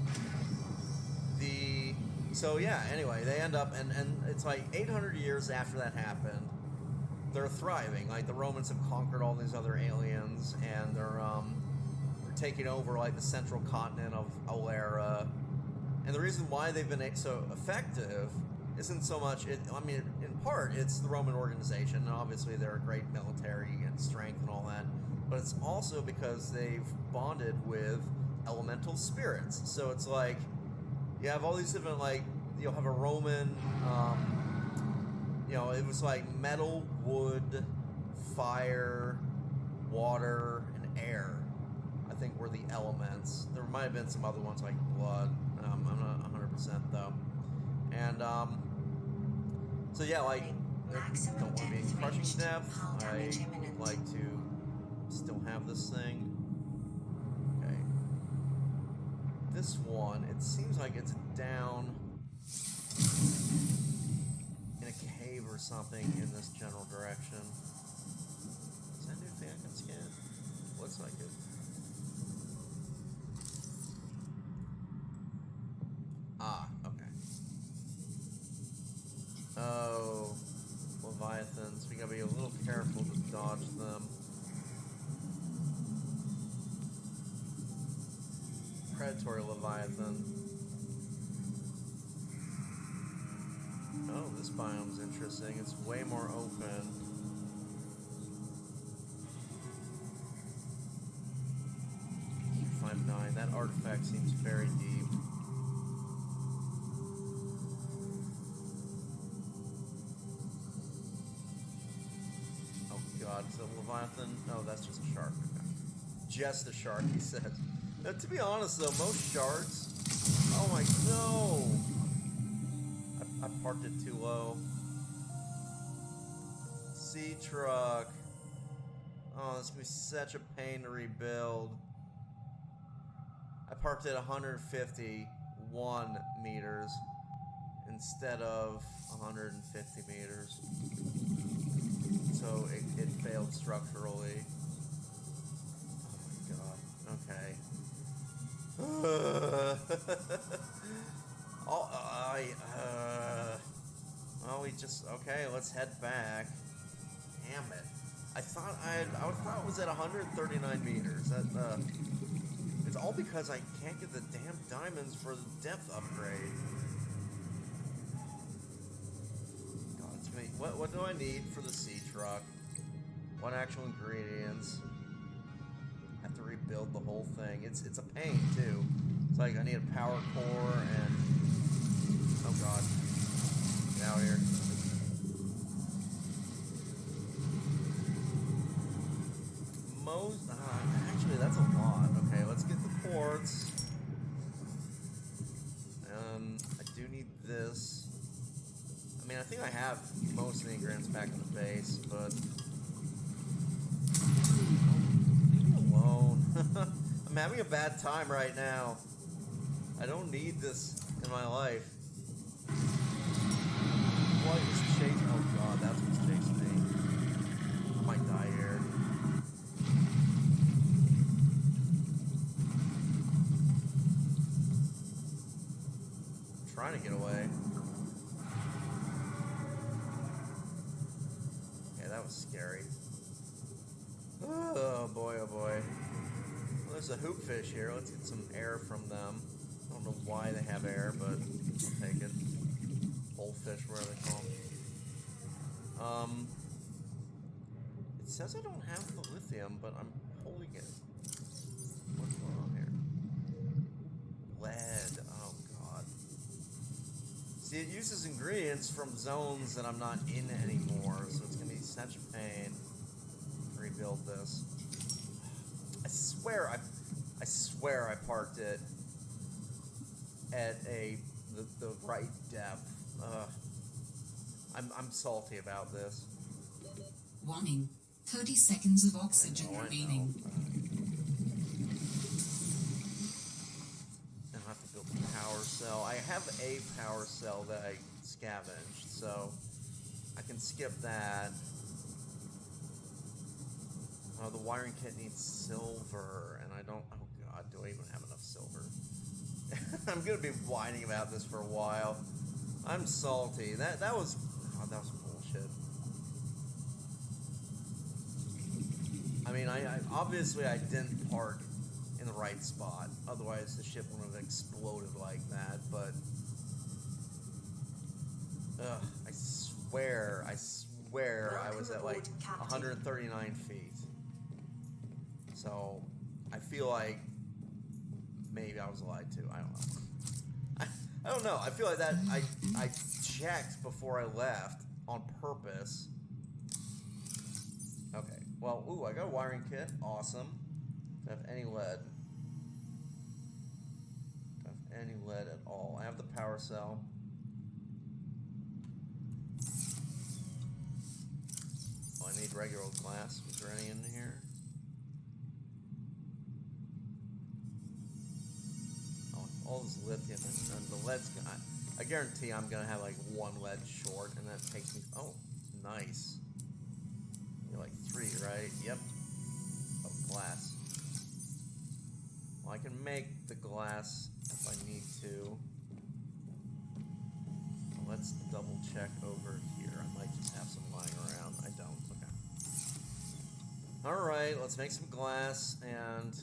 So yeah, anyway, they end up, and it's like 800 years after that happened, they're thriving. Like, the Romans have conquered all these other aliens, and they're taking over, like, the central continent of Alera. And the reason why they've been so effective isn't so much, in part, it's the Roman organization, and obviously they're a great military and strength and all that, but it's also because they've bonded with elemental spirits. So it's like, you have all these different, like, you'll have a Roman, it was like metal, wood, fire, water, and air, I think, were the elements. There might have been some other ones like blood. I'm not 100% though. And, so yeah, like, I don't want to be in crushing depth. I like to still have this thing. Okay. this one, it seems like it's down in a cave or something in this general direction. Is that a new thing I can scan? Looks like it. Ah, okay. Oh, Leviathans. We gotta be a little careful to dodge them. Predatory Leviathan. Oh, this biome's interesting. It's way more open. E59. That artifact seems very deep. Oh god, is that a Leviathan? No, that's just a shark. Okay. Just a shark, he said. Now, to be honest though, most sharks... Oh my... No! I parked it too low. Sea truck. Oh, this is going to be such a pain to rebuild. I parked it 151 meters instead of 150 meters. So it failed structurally. Oh my god. Okay. Well, we just... Okay, let's head back. Damn it. I thought it was at 139 meters. That, it's all because I can't get the damn diamonds for the depth upgrade. God, it's me. What do I need for the sea truck? What actual ingredients? I have to rebuild the whole thing. It's a pain too. It's like I need a power core and... Oh god. Get out of here. Actually, that's a lot. Okay, let's get the quartz. I do need this. I mean, I think I have most of the ingredients back in the base, but... Leave me alone. I'm having a bad time right now. I don't need this in my life. What is chasing? Oh god, that's what's chasing me. I might die here. Trying to get away. Yeah, that was scary. Oh boy, oh boy. Well, there's a hoopfish here. Let's get some air from them. I don't know why they have air, but I'll take it. Bullfish, whatever they call them. It says I don't have the lithium, but I'm holding it. What's going on here? Lead. Oh god. See, it uses ingredients from zones that I'm not in anymore, so it's gonna be such a pain to rebuild this. I swear I parked it at the right depth. I'm salty about this. Warning. 30 seconds of oxygen I know. remaining. I'll have to build a power cell. I have a power cell that I scavenged, so I can skip that. Oh, the wiring kit needs silver, and I don't... Oh god, do I even have enough silver? I'm gonna be whining about this for a while. I'm salty. That was... God, that was bullshit. I mean, I obviously I didn't park in the right spot. Otherwise, the ship wouldn't have exploded like that, but... Ugh, I swear I was at like 139 feet. So, I feel like maybe I was lied to. I don't know. I don't know. I feel like that I checked before I left on purpose. Okay. Well, ooh, I got a wiring kit. Awesome. Don't have any lead. Don't have any lead at all. I have the power cell. Oh, I need regular glass. Is there any in here? Oh all this lithium and the lead's gonna, I guarantee I'm gonna have like one lead short, and that takes me. Oh, nice. You're like 3, right? Yep. Oh, glass. Well, I can make the glass if I need to. Well, let's double check over here. I might just have some lying around. I don't. Okay. All right, let's make some glass, and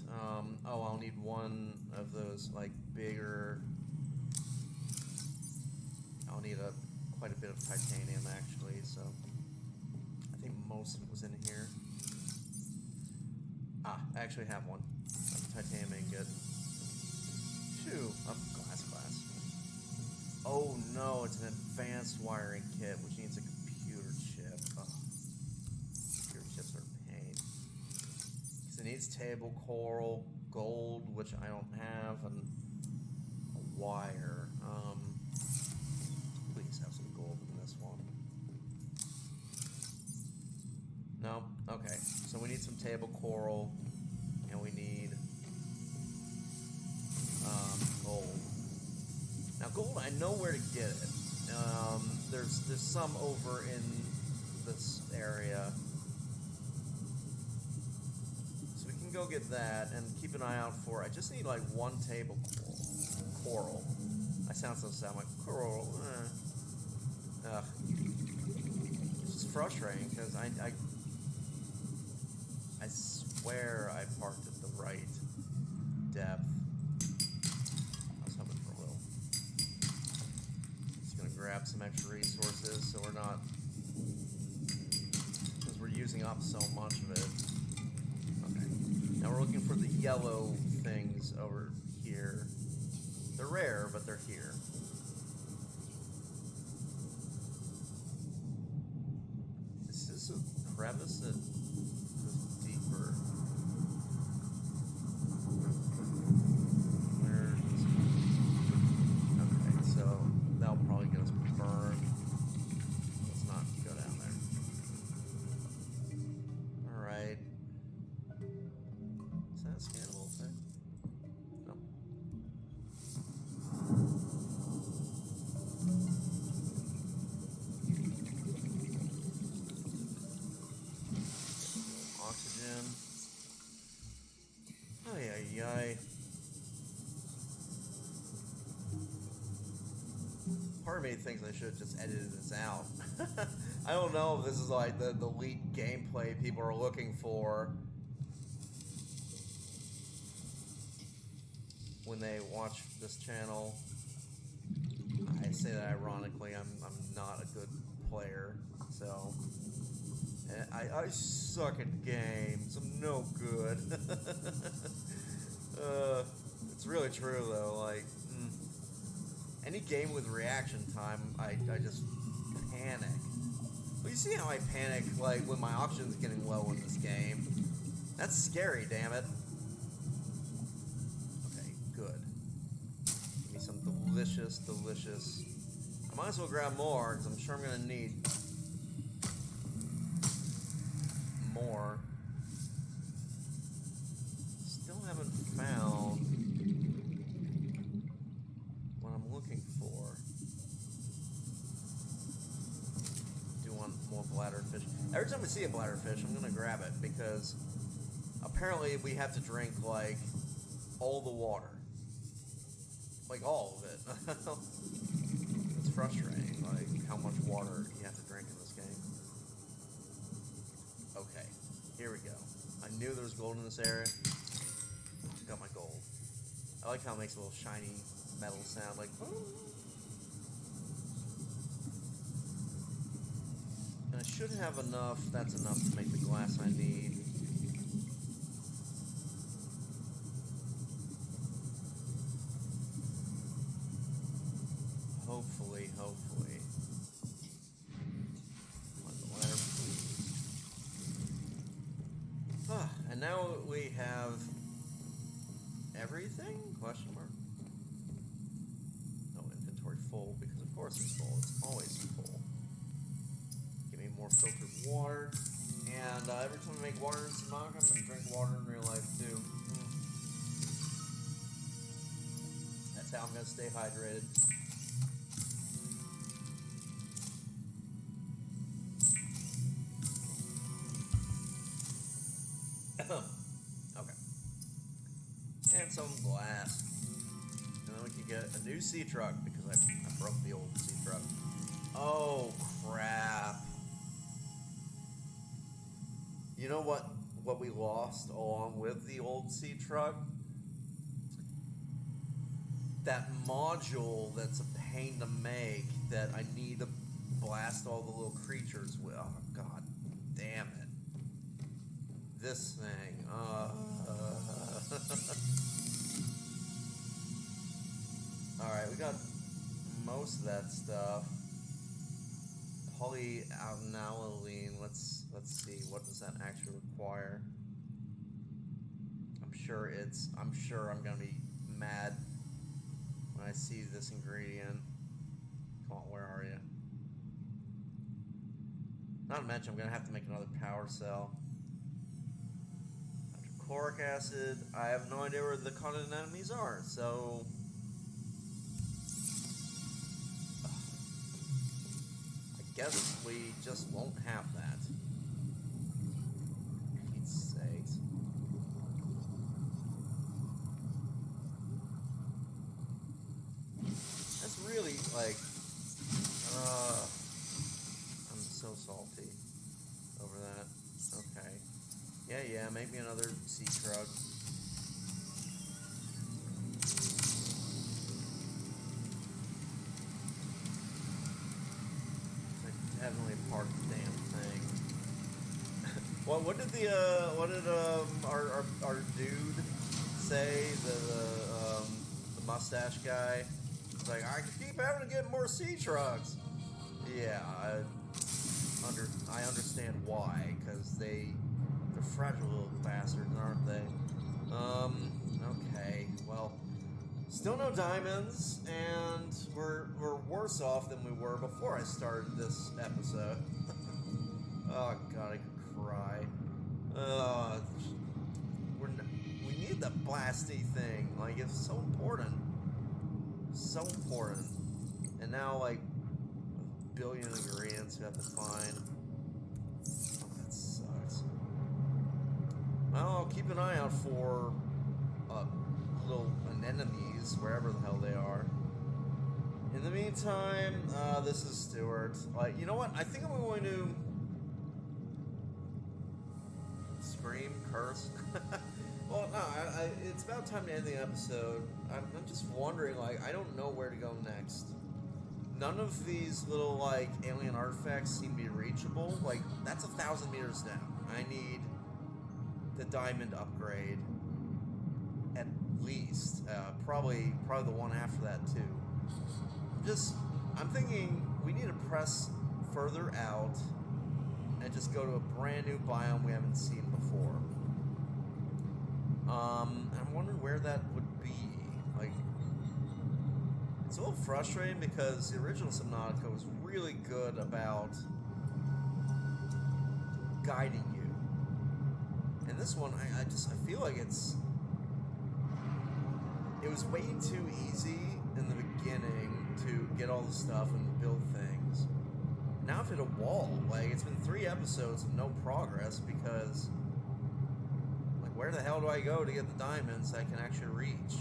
oh, I'll need one of those like bigger. I'll need quite a bit of titanium actually, so I think most of it was in here. Ah, I actually have one. Titanium ain't good. Phew, glass. Oh no, it's an advanced wiring kit, which needs a computer chip. Ugh. Computer chips are a pain. Because it needs table coral, gold, which I don't have, and a wire. Please have some gold in this one. No? Okay. So we need some table coral, and we need gold. Now gold, I know where to get it. There's some over in this area. So we can go get that and keep an eye out for, I just need like 1 table coral. I sound so sad, I'm like, coral. Ugh. It's just frustrating because I swear I parked at the right depth. I was hoping for a little. Just gonna grab some extra resources so we're not, because we're using up so much of it. Okay. Now we're looking for the yellow things over here. They're rare, but they're here. Is this a crevice that goes deeper? Where is it? Okay, so that'll probably get us burned. Let's not go down there. Alright. Is that a scannable thing? No. Oxygen. Ay. Part of me thinks I should have just edited this out. I don't know if this is like the elite gameplay people are looking for when they watch this channel. I say that ironically. I'm not a good player, so I suck at games. I'm no good. It's really true though. Like any game with reaction time, I just panic. Well, you see how I panic like when my oxygen's getting low in this game. That's scary, damn it. Okay, good. Give me some delicious. I might as well grab more because I'm sure I'm gonna need more. Still haven't found what I'm looking for. Do want more bladderfish. Every time I see a bladderfish, I'm gonna grab it because apparently we have to drink like all the water. Like all of it. It's frustrating, like how much water you have to drink in this game. Okay, here we go. I knew there was gold in this area. Got my gold. I like how it makes a little shiny metal sound, like. And I should have enough. That's enough to make the glass I need. Hopefully. And now we have everything? Question mark. No, inventory full, because of course it's full. It's always full. Give me more filtered water. And every time I make water in Subnautica, I'm going to drink water in real life too. That That's how I'm gonna stay hydrated. Okay. And some glass. And then we can get a new sea truck because I broke the old sea truck. Oh crap. You know what we lost along with the old sea truck? That module that's a pain to make that I need to blast all the little creatures with. Oh god damn it. This thing. Alright, we got most of that stuff. Polyaniline. Let's see, what does that actually require? I'm sure I'm gonna be mad when I see this ingredient. Come on, where are you? Not to mention, I'm gonna have to make another power cell. Hydrochloric acid. I have no idea where the continent enemies are, so. I guess we just won't have that. For Pete's sakes. That's really like. I'm so salty over that. Okay. Yeah, make me another sea truck. I definitely parked the damn thing. Well, what did our dude say? The mustache guy. It's like, I keep having to get more sea trucks. Yeah, I understand why, because they're fragile little bastards, aren't they? Okay, well, still no diamonds, and we're worse off than we were before I started this episode. Oh god, I could cry. We need the blasty thing. Like, it's so important. So important. And now, like, a billion ingredients we have to find. Oh, that sucks. Well, I'll keep an eye out for little anemones, wherever the hell they are. In the meantime, this is Stuart. You know what? I think I'm going to scream, curse. Well, no, it's about time to end the episode. I'm just wondering, like, I don't know where to go next. None of these little, like, alien artifacts seem to be reachable. Like, that's 1,000 meters down. I need the diamond upgrade at least. Probably the one after that, too. I'm thinking we need to press further out and just go to a brand new biome we haven't seen before. I'm wondering where that would be. Like, it's a little frustrating because the original Subnautica was really good about guiding you. And this one, I feel like it was way too easy in the beginning to get all the stuff and build things. Now I've hit a wall. Like, it's been 3 episodes of no progress because, like, where the hell do I go to get the diamonds I can actually reach?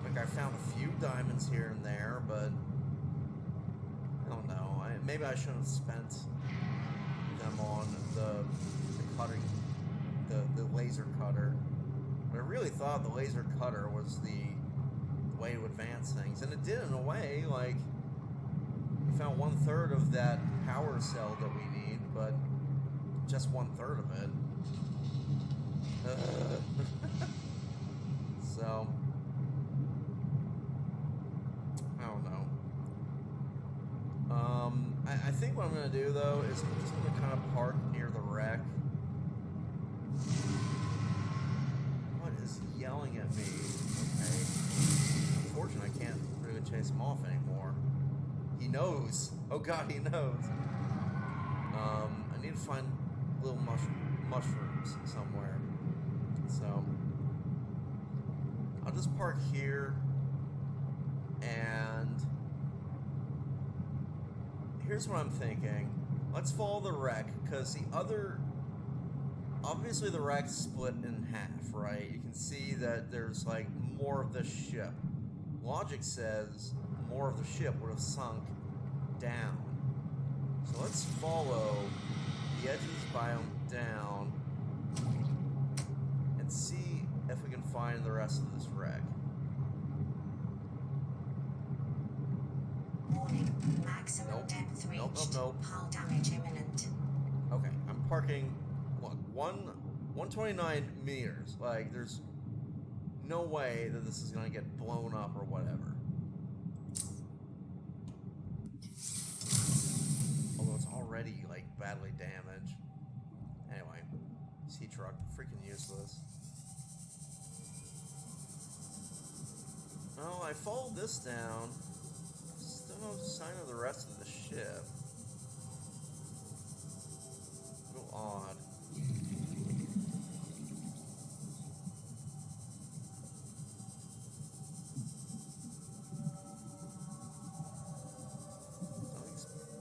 Like, I found a few diamonds here and there, but I don't know. Maybe I shouldn't have spent them on the cutting, the laser cutter. But I really thought the laser cutter was the way to advance things, and it did in a way. Like, we found 1/3 of that power cell that we need, but just 1/3 of it. So, I don't know. I think what I'm going to do, though, is I'm just going to kind of park near the wreck. What is yelling at me? Okay. Unfortunately, I can't really chase him off anymore. He knows. Oh god, he knows. I need to find little mushrooms somewhere. So, I'll just park here, and here's what I'm thinking. Let's follow the wreck, because the other... Obviously the wreck's split in half, right? You can see that there's, like, more of the ship. Logic says more of the ship would have sunk down. So let's follow the edge of this biome down and see if we can find the rest of this wreck. Warning, maximum depth reached. Nope. Hull damage imminent. Okay, I'm parking, look, 129 meters. Like, there's no way that this is gonna get blown up or whatever. Although it's already, like, badly damaged. Anyway, sea truck, freaking useless. Oh, I followed this down. Still no sign of the rest of the ship. A little odd.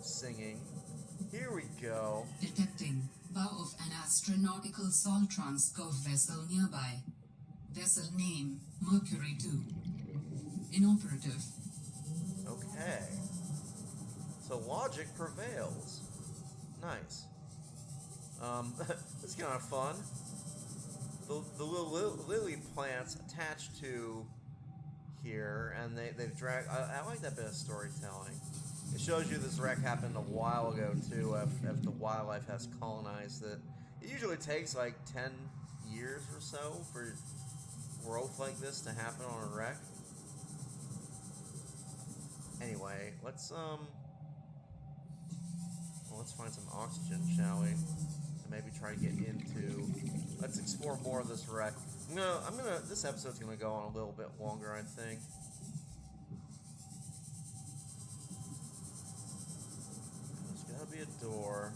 Singing. Here we go. Detecting bow of an astronautical Soltrans-Cove vessel nearby. Vessel name Mercury 2. Inoperative. Okay. So logic prevails. Nice. This is kind of fun. The little lily plants attached to here, and they've dragged... I like that bit of storytelling. It shows you this wreck happened a while ago, too, if the wildlife has colonized it. It usually takes, like, 10 years or so for growth like this to happen on a wreck. Anyway, let's find some oxygen, shall we? And maybe try to get into... Let's explore more of this wreck. This episode's gonna go on a little bit longer, I think. Be a door.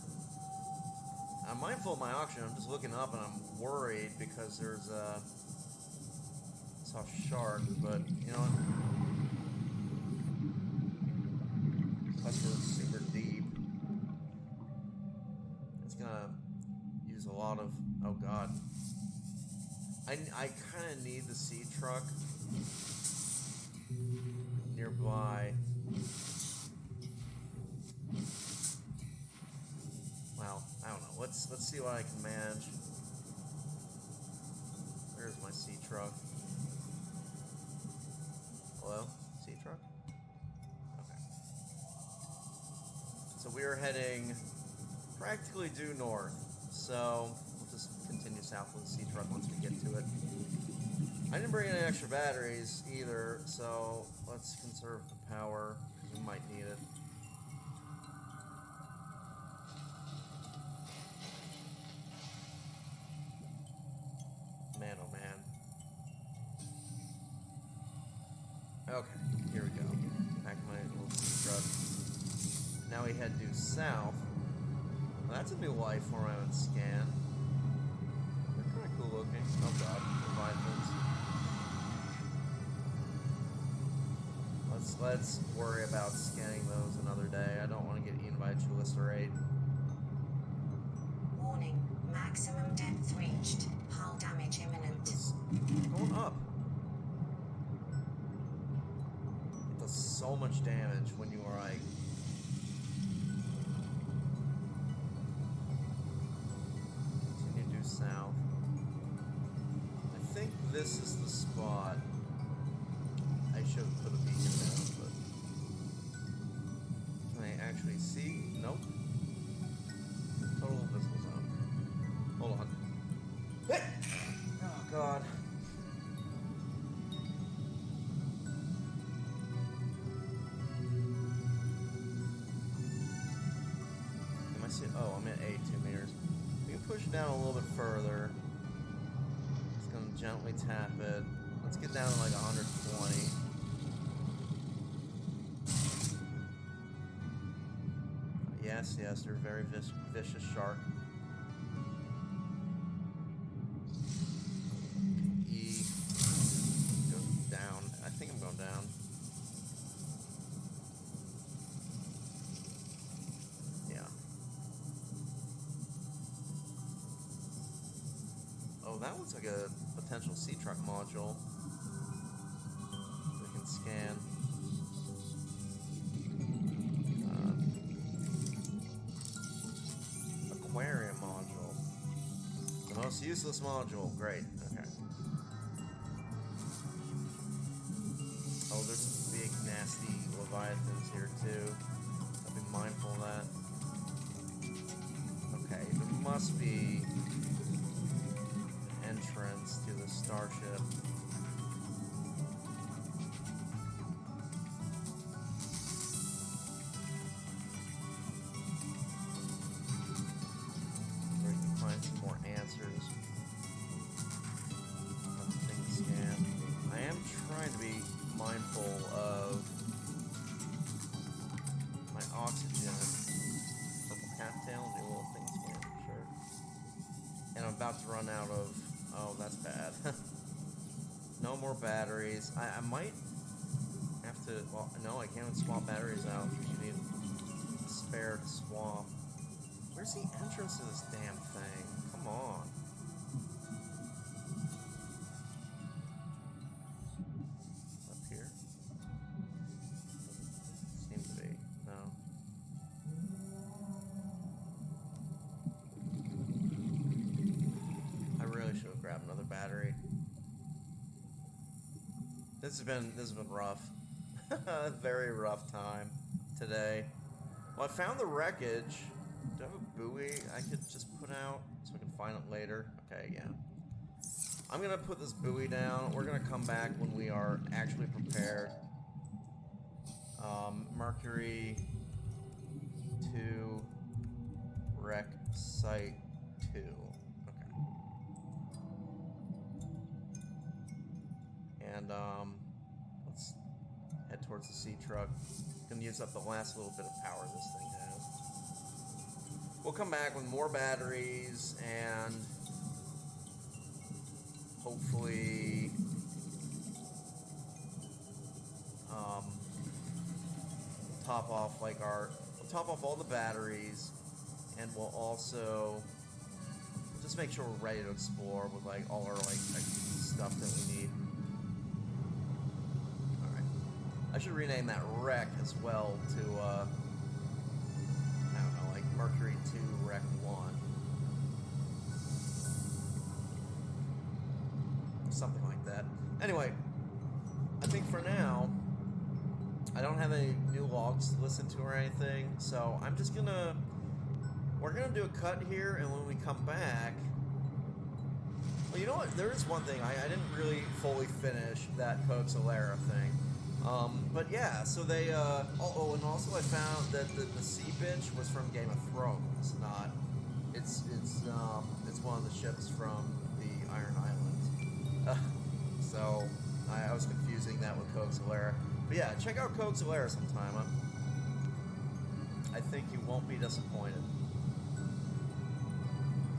I'm mindful of my oxygen. I'm just looking up and I'm worried because there's a shark, but you know what? Plus we're super deep. It's gonna use a lot of... Oh god. I kind of need the sea truck nearby. Well, I don't know. Let's see what I can manage. Where's my sea truck? Hello? Sea truck? Okay. So we are heading practically due north. So we'll just continue south with the sea truck once we get to it. I didn't bring any extra batteries either, so let's conserve the power because we might need it. Man, oh man. Okay, here we go. Back to my little sea truck. Now we head due south. Well, that's a new life form I haven't scanned. They're kind of cool looking. Oh god, Leviathans. Let's worry about scanning those another day. I don't want to get eaten by a Chulicerate. Warning, maximum depth reached. Hull damage imminent. It's going up. It does so much damage when you are like... Continue due south. I think this is the spot. I should have put a beacon down, but... Can I actually see? Nope. Total visible zone. Hold on. Oh, God. Am I seeing? Oh, I'm at 82 meters. We can push it down a little bit further. Just gonna gently tap it. Let's get down to like 120. Yes, they're a very vicious shark. E. Oh, that looks like a potential sea truck module. We can scan. Aquarium module. The most useless module. Great. Okay. Oh, there's some big, nasty leviathans here, too. I'll be mindful of that. Okay, there must be an entrance to the starship. Where you can find some more answers. Nothing to scan. I am trying to be mindful of my oxygen. Purple cattail, new little thing scan, sure. And I'm about to run out of... Oh, that's bad. No more batteries. I might have to... Well, no, I can't swap batteries out. You need a spare to swap. Where's the entrance to this damn thing? Come on. Up here? Seems to be. No. I really should have grabbed another battery. This has been rough. Very rough time today. Well, I found the wreckage. Do I have a buoy I could just put out so I can find it later? Okay, yeah. I'm gonna put this buoy down. We're gonna come back when we are actually prepared. Mercury 2 wreck site 2. Okay. And let's head towards the sea truck. Gonna use up the last little bit of power this thing has. We'll come back with more batteries and hopefully top off we'll top off all the batteries, and we'll also just make sure we're ready to explore with like all our like stuff that we need. All right, I should rename that wreck as well to I don't know, like Mercury 2 Wreck 1. Something like that. Anyway, I think for now, I don't have any new logs to listen to or anything, so I'm just we're gonna do a cut here, and when we come back, well, you know what, there is one thing, I didn't really fully finish that Code Solera thing. But yeah, so they, oh, and also I found that the sea bitch was from Game of Thrones, not, it's one of the ships from the Iron Islands. So, I was confusing that with Code Solera. But yeah, check out Code Solera sometime. I think you won't be disappointed.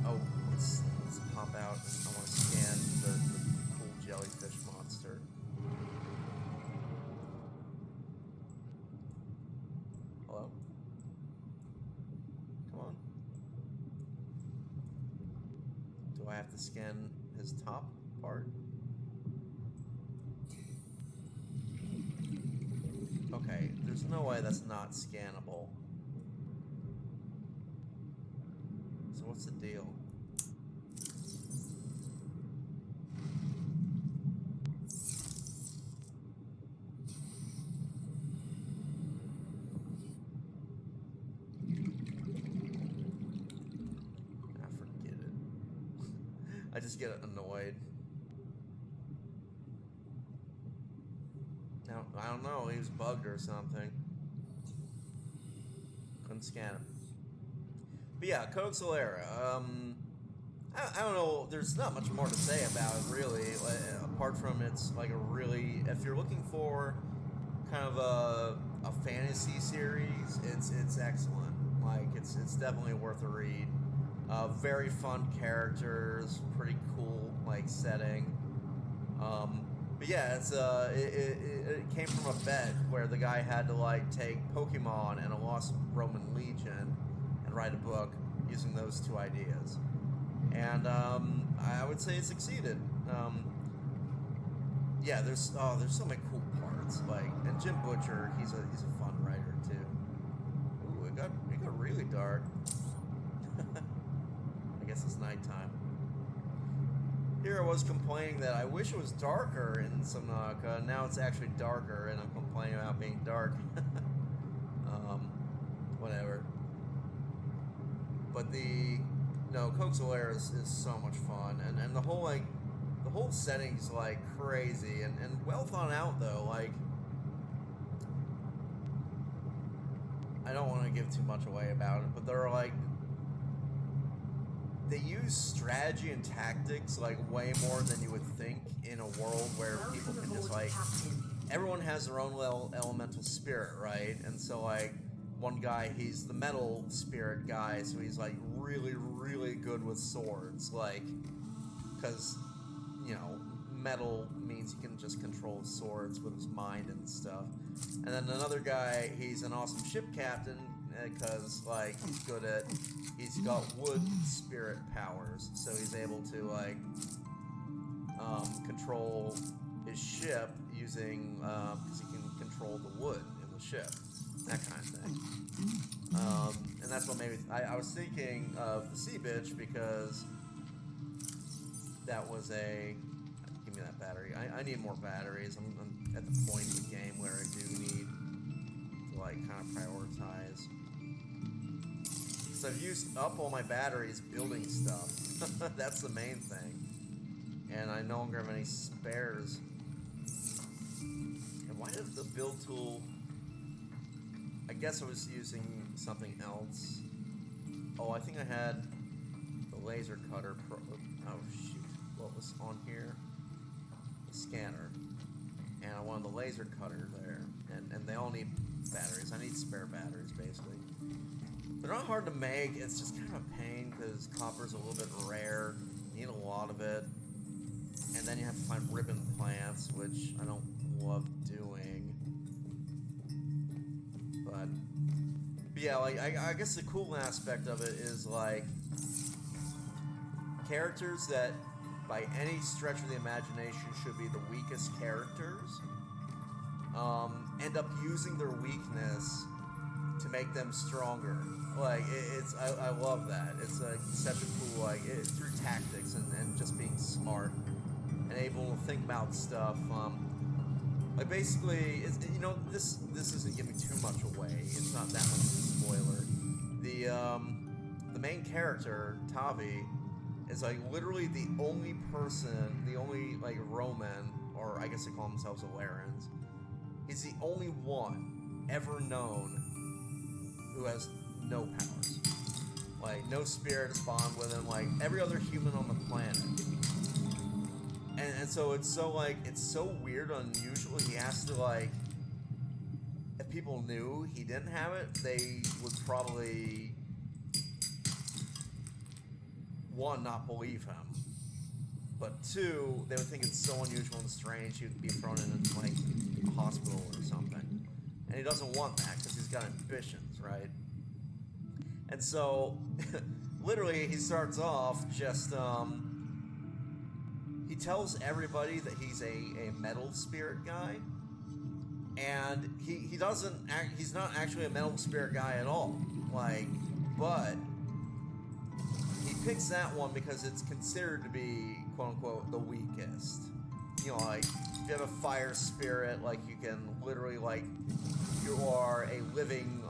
Oh, let's pop out. I want to scan the cool jellyfish monster. Hello? Come on. Do I have to scan his top part? Okay, there's no way that's not scannable. So what's the deal? Forget it. I just get annoyed. Now, I don't know, he was bugged or something. Couldn't scan him. But yeah, Code Solera. I don't know, there's not much more to say about it, really, apart from it's like a really, if you're looking for kind of a fantasy series, it's excellent. Like, it's definitely worth a read. Very fun characters, pretty cool, like, setting. But yeah, it's it came from a bet where the guy had to like take Pokemon and a Lost Roman Legion and write a book using those two ideas. And I would say it succeeded. Yeah, there's so many cool parts. Like, and Jim Butcher, he's a fun writer too. Ooh, it got really dark. I guess it's nighttime. Here I was complaining that I wish it was darker in Subnautica, and now it's actually darker, and I'm complaining about being dark. Whatever. But Coastal Air is so much fun, and the whole setting's like crazy and well thought out though. Like, I don't want to give too much away about it, but they use strategy and tactics like way more than you would think in a world where people can just like, everyone has their own little elemental spirit, right? And so like, one guy, he's the metal spirit guy, so he's like really, really good with swords, like, because, you know, metal means he can just control swords with his mind and stuff. And then another guy, he's an awesome ship captain, because like he's got wood spirit powers, so he's able to like control his ship using because he can control the wood in the ship, that kind of thing. And that's what made me I was thinking of the Sea Bitch, because that was give me that battery. I need more batteries. I'm at the point in the game where I do need to like kind of prioritize. So I've used up all my batteries building stuff. That's the main thing. And I no longer have any spares. And why did the build tool... I guess I was using something else. Oh, I think I had the laser cutter oh shoot. What was on here? The scanner. And I wanted the laser cutter there. And they all need batteries. I need spare batteries, basically. They're not hard to make, it's just kind of a pain because copper's a little bit rare. You need a lot of it. And then you have to find ribbon plants, which I don't love doing. But yeah, like I guess the cool aspect of it is like characters that by any stretch of the imagination should be the weakest characters end up using their weakness to make them stronger. Like, I love that. It's like such a cool, like, through tactics and just being smart and able to think about stuff. Like, basically, you know, this isn't giving too much away. It's not that much of a spoiler. The main character, Tavi, is like literally the only person, the only like Roman, or I guess they call themselves Alarans. He's the only one ever known who has no powers. Like, no spirit is bond with him, like every other human on the planet. And so it's so like, it's so weird, unusual. He has to like, if people knew he didn't have it, they would probably, one, not believe him, but two, they would think it's so unusual and strange he would be thrown into like a hospital or something. And he doesn't want that because he's got ambitions, right? And so, literally, he starts off just, he tells everybody that he's a metal spirit guy, and he doesn't he's not actually a metal spirit guy at all, like, but he picks that one because it's considered to be, quote-unquote, the weakest. You know, like, if you have a fire spirit, like, you can literally, like, you are a living,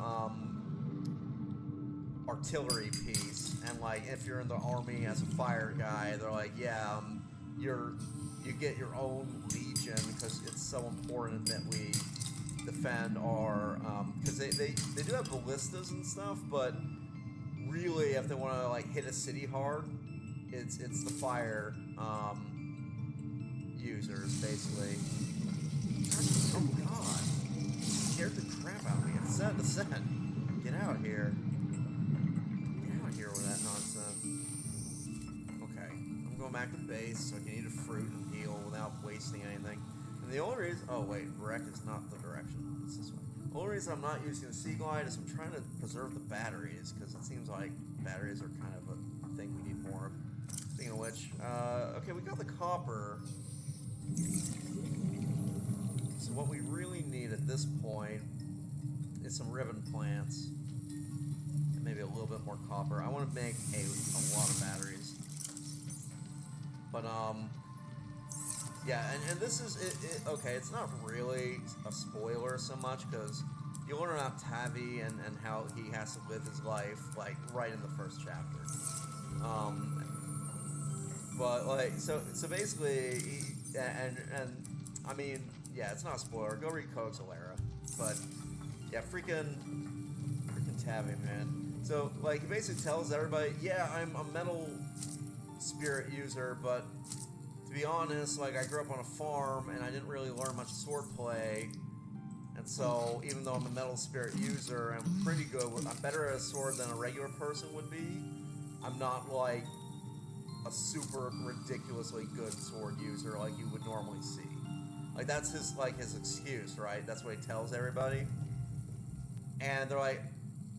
artillery piece, and like if you're in the army as a fire guy, they're like, yeah, you get your own legion because it's so important that we defend our because they do have ballistas and stuff, but really if they want to like hit a city hard, it's the fire users basically. Oh god, scared the crap out of me. Descend. Get out here. Here with that nonsense. Okay, I'm going back to base so I can eat a fruit and heal without wasting anything. And the only reason, oh wait, wreck is not the direction. It's this way. The only reason I'm not using the Sea Glide is I'm trying to preserve the batteries because it seems like batteries are kind of a thing we need more of. I think speaking of which, okay, we got the copper. So what we really need at this point is some ribbon plants. And maybe a little bit more copper. I want to make a lot of batteries. But, yeah, and this is, okay, it's not really a spoiler so much, because you learn about Tavi and how he has to live his life, like, right in the first chapter. But, like, so basically, and I mean, yeah, it's not a spoiler, go read Codex Alera, but, yeah, freaking Tavi, man. So, like, he basically tells everybody, yeah, I'm a metal spirit user, but to be honest, like, I grew up on a farm, and I didn't really learn much swordplay, and so, even though I'm a metal spirit user, I'm pretty good I'm better at a sword than a regular person would be. I'm not, like, a super ridiculously good sword user like you would normally see. Like, that's his excuse, right? That's what he tells everybody. And they're like,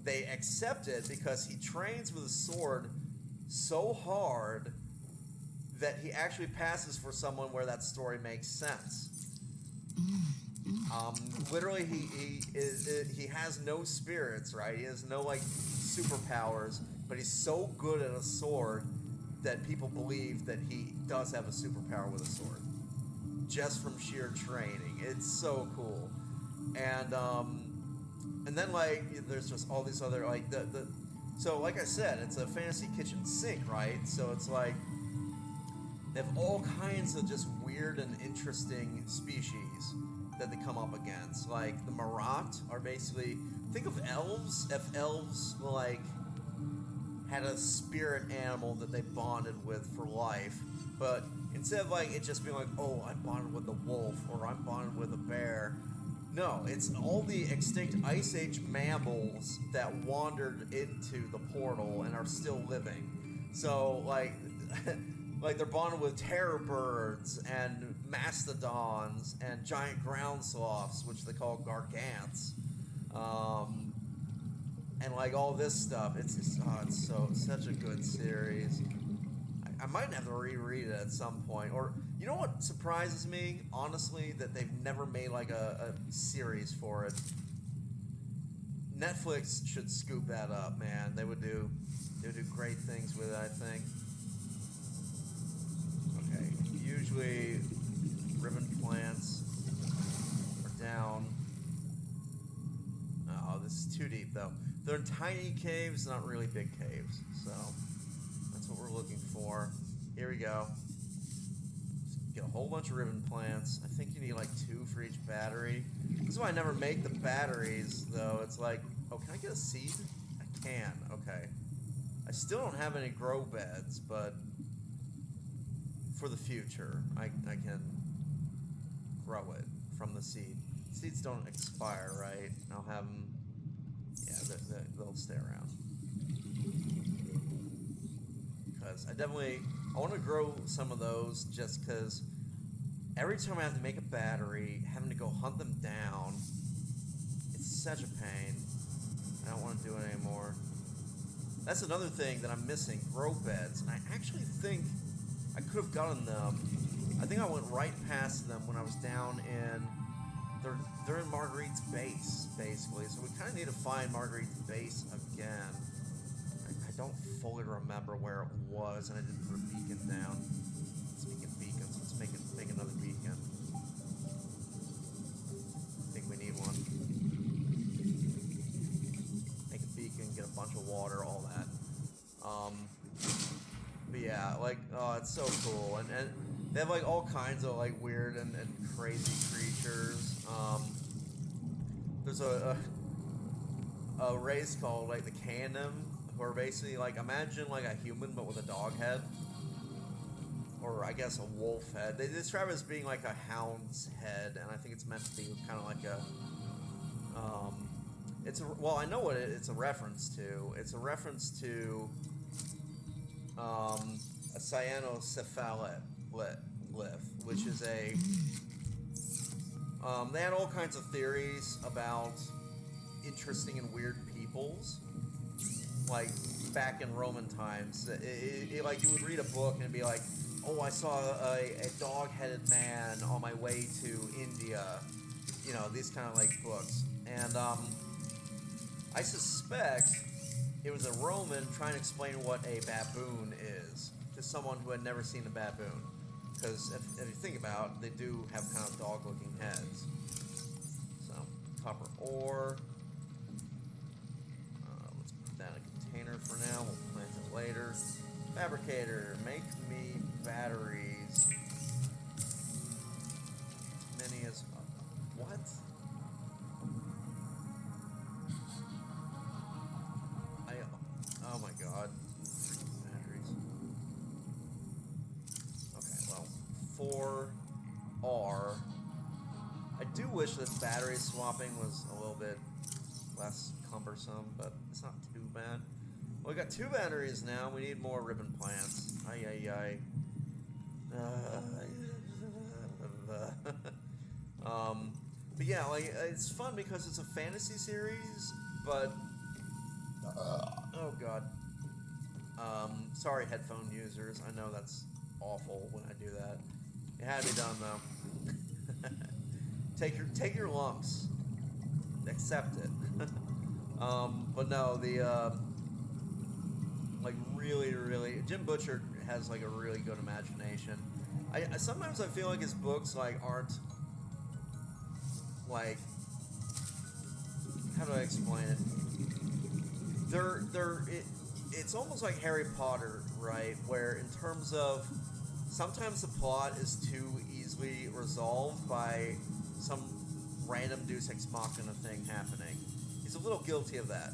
they accept it because he trains with a sword so hard that he actually passes for someone where that story makes sense. Literally, he has no spirits, right? He has no, like, superpowers, but he's so good at a sword that people believe that he does have a superpower with a sword, just from sheer training. It's so cool. And then, like, there's just all these other, like, so, like I said, it's a fantasy kitchen sink, right? So it's like, they have all kinds of just weird and interesting species that they come up against. Like, the Marat are basically, think of elves, if elves, like, had a spirit animal that they bonded with for life, but instead of, like, it just being like, oh, I'm bonded with a wolf, or I'm bonded with a bear, no, it's all the extinct Ice Age mammals that wandered into the portal and are still living. So, like, like, they're bonded with terror birds and mastodons and giant ground sloths, which they call gargants, and, like, all this stuff. It's just, it's such a good series. I might have to reread it at some point. Or, you know what surprises me, honestly, that they've never made, like, a series for it. Netflix should scoop that up, man. They would do great things with it, I think. Okay, usually ribbon plants are down. Oh, this is too deep, though. They're in tiny caves, not really big caves, so that's what we're looking for. Here we go. Just get a whole bunch of ribbon plants. I think you need, like, 2 for each battery. This is why I never make the batteries, though. It's like, oh, can I get a seed? I can, okay. I still don't have any grow beds, but for the future, I can grow it from the seed. Seeds don't expire, right? I'll have them, yeah, they'll stay around. Because I want to grow some of those just because every time I have to make a battery, having to go hunt them down, it's such a pain. I don't want to do it anymore. That's another thing that I'm missing, grow beds. And I actually think I could have gotten them. I think I went right past them when I was down in... They're in Marguerite's base, basically. So we kind of need to find Marguerite's base again. I don't fully remember where it was, and I didn't put a beacon down. Speaking of beacons, let's make another beacon. I think we need one. Make a beacon, get a bunch of water, all that. But yeah, like, oh, it's so cool. And they have, like, all kinds of, like, weird and crazy creatures. There's a race called, like, the Kidnap, who are basically, like, imagine, like, a human but with a dog head. Or, I guess, a wolf head. They describe it as being, like, a hound's head, and I think it's meant to be kind of like a... well, I know what it's a reference to. It's a reference to a cyanocephalolith, which is a... they had all kinds of theories about interesting and weird peoples. Like, back in Roman times. Like you would read a book and it'd be like, oh, I saw a dog-headed man on my way to India. You know, these kind of like books. And I suspect it was a Roman trying to explain what a baboon is to someone who had never seen a baboon. Because if you think about it, they do have kind of dog-looking heads. So, copper ore. Let's put that in a container for now. We'll plant it later. Fabricator, make me batteries. Many as... what? Oh my god. Batteries. Okay, well, 4 are. I do wish that battery swapping was a little bit less cumbersome, but it's not too bad. Well, we got 2 batteries now. We need more ribbon plants. Ay, ay, ay. But yeah, like, it's fun because it's a fantasy series, but oh god. Sorry, headphone users. I know that's awful when I do that. It had to be done though. take your lumps. Accept it. But no, the like really, Jim Butcher has like a really good imagination. I sometimes I feel like his books like aren't like, how do I explain it? It's almost like Harry Potter, right? Where in terms of sometimes the plot is too easily resolved by some random Deus Ex Machina thing happening. He's a little guilty of that,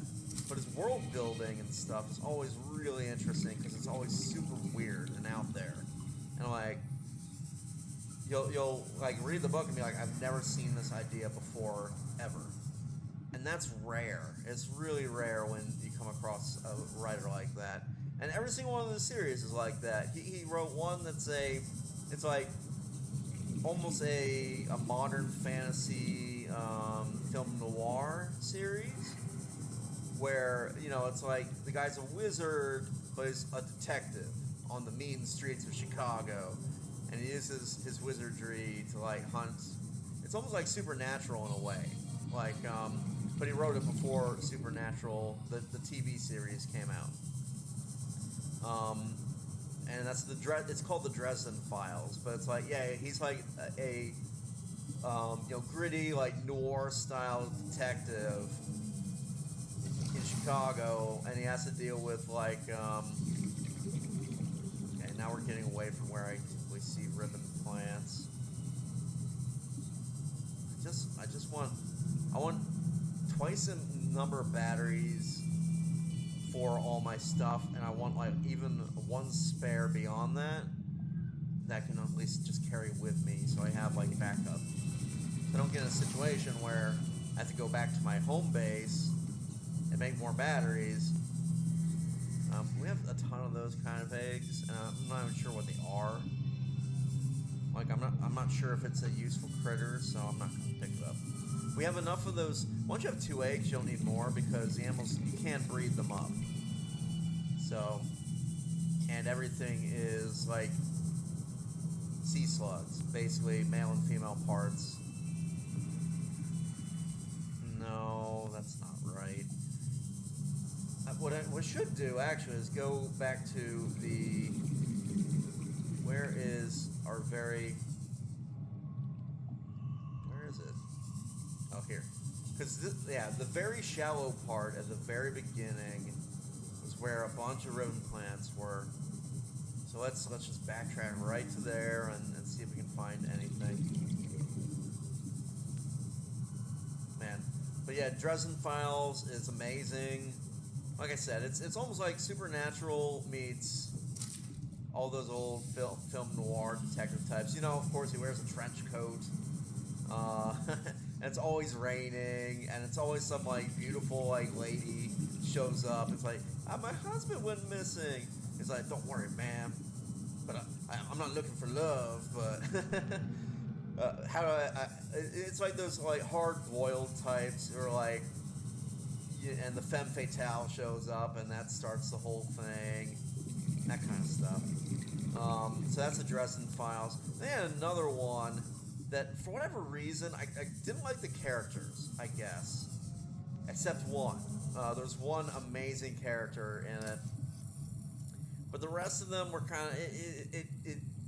but his world building and stuff is always really interesting because it's always super weird and out there. And like, you'll like read the book and be like, I've never seen this idea before ever. And that's rare. It's really rare when you come across a writer like that. And every single one of the series is like that. He wrote one that's it's like almost a modern fantasy film noir series where, you know, it's like the guy's a wizard, but he's a detective on the mean streets of Chicago. And he uses his wizardry to like hunt. It's almost like Supernatural in a way. Like, but he wrote it before Supernatural, the TV series came out. And that's it's called the Dresden Files, but it's like, yeah, he's like a gritty, like noir style detective in Chicago, and he has to deal with like, okay, now we're getting away from where I typically see ribbon plants. I want twice the number of batteries for all my stuff, and I want like even one spare beyond that can at least just carry with me, so I have like backup. So I don't get in a situation where I have to go back to my home base and make more batteries. We have a ton of those kind of eggs, and I'm not even sure what they are. Like I'm not sure if it's a useful critter, so I'm not gonna pick it up. We have enough of those. Once you have 2 eggs, you don't need more because the animals, you can't breed them up. So, and everything is like sea slugs, basically male and female parts. No, that's not right. What I should do actually is go back to the, where is our very, where is it? Oh, here. Because, the very shallow part at the very beginning was where a bunch of ribbon plants were. So let's just backtrack right to there and see if we can find anything. Man. But yeah, Dresden Files is amazing. Like I said, it's almost like Supernatural meets all those old film noir detective types. You know, of course, he wears a trench coat. And it's always raining, and it's always some like beautiful like lady shows up. It's like, my husband went missing. He's like, don't worry, ma'am, but I'm not looking for love, but how do I? It's like those like hard-boiled types who are like, and the femme fatale shows up, and that starts the whole thing. That kind of stuff. So that's the Dresden Files. They had another one that, for whatever reason, I didn't like the characters, I guess. Except one. There's one amazing character in it. But the rest of them were kind of...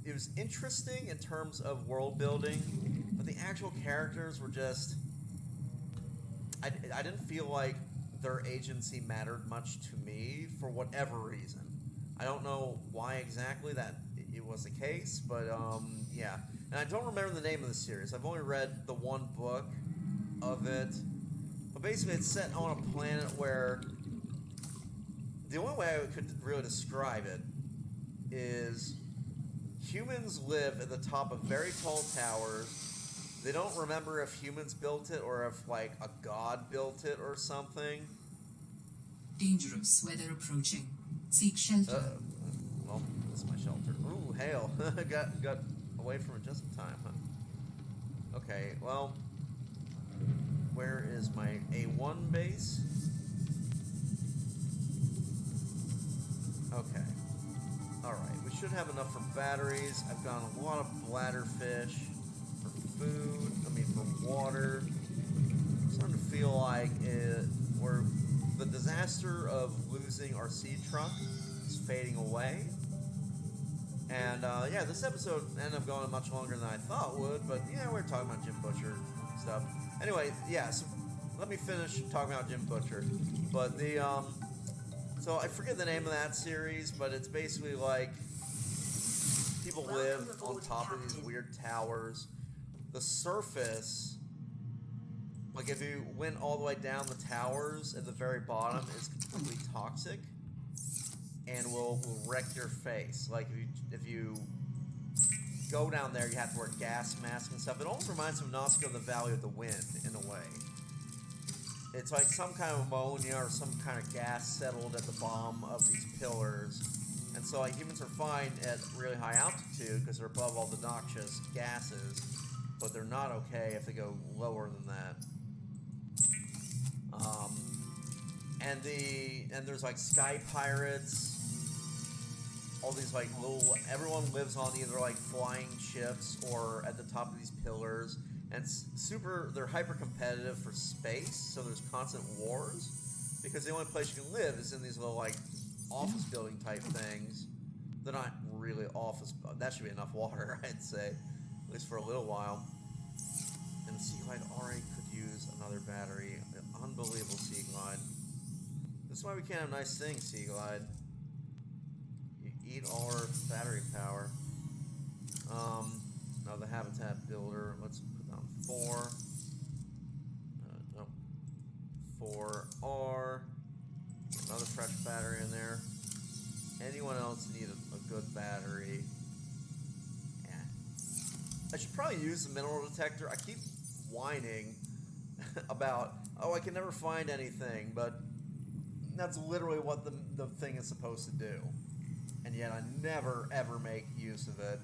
It was interesting in terms of world building, but the actual characters were just... I didn't feel like their agency mattered much to me for whatever reason. I don't know why exactly that it was the case, but yeah. And I don't remember the name of the series. I've only read the one book of it. But basically it's set on a planet where the only way I could really describe it is humans live at the top of very tall towers. They don't remember if humans built it or if, like, a god built it or something. Dangerous weather approaching. Seek shelter. Well, this is my shelter. Ooh, hail. got away from it just in time, huh? Okay, well, where is my A1 base? Okay. Alright, we should have enough for batteries. I've got a lot of bladderfish for food, for water. I'm starting to feel like the disaster of losing our seed truck is fading away. And yeah, this episode ended up going much longer than I thought it would, but yeah, we're talking about Jim Butcher stuff. Anyway, yeah, so let me finish talking about Jim Butcher. But the, so I forget the name of that series, but it's basically like people live on top of these weird towers. The surface, like if you went all the way down the towers at the very bottom, is completely toxic and will wreck your face. Like if you go down there, you have to wear gas masks and stuff. It almost reminds me of Nausicaa of the Valley of the Wind in a way. It's like some kind of ammonia or some kind of gas settled at the bottom of these pillars. And so like humans are fine at really high altitude because they're above all the noxious gases, but they're not okay if they go lower than that. And there's like sky pirates, all these like little, everyone lives on either like flying ships or at the top of these pillars, and they're hyper competitive for space, so there's constant wars, because the only place you can live is in these little like office building type things. They're not really office, that should be enough water, I'd say, at least for a little while. And the Sea Glide already could use another battery. Unbelievable Sea Glide. This is why we can't have nice things, Sea Glide. You eat all our battery power. Now the habitat builder. Let's put down 4. No. 4R. Another fresh battery in there. Anyone else need a good battery? Yeah. I should probably use the mineral detector. I keep whining about, oh, I can never find anything, but that's literally what the thing is supposed to do. And yet I never, ever make use of it.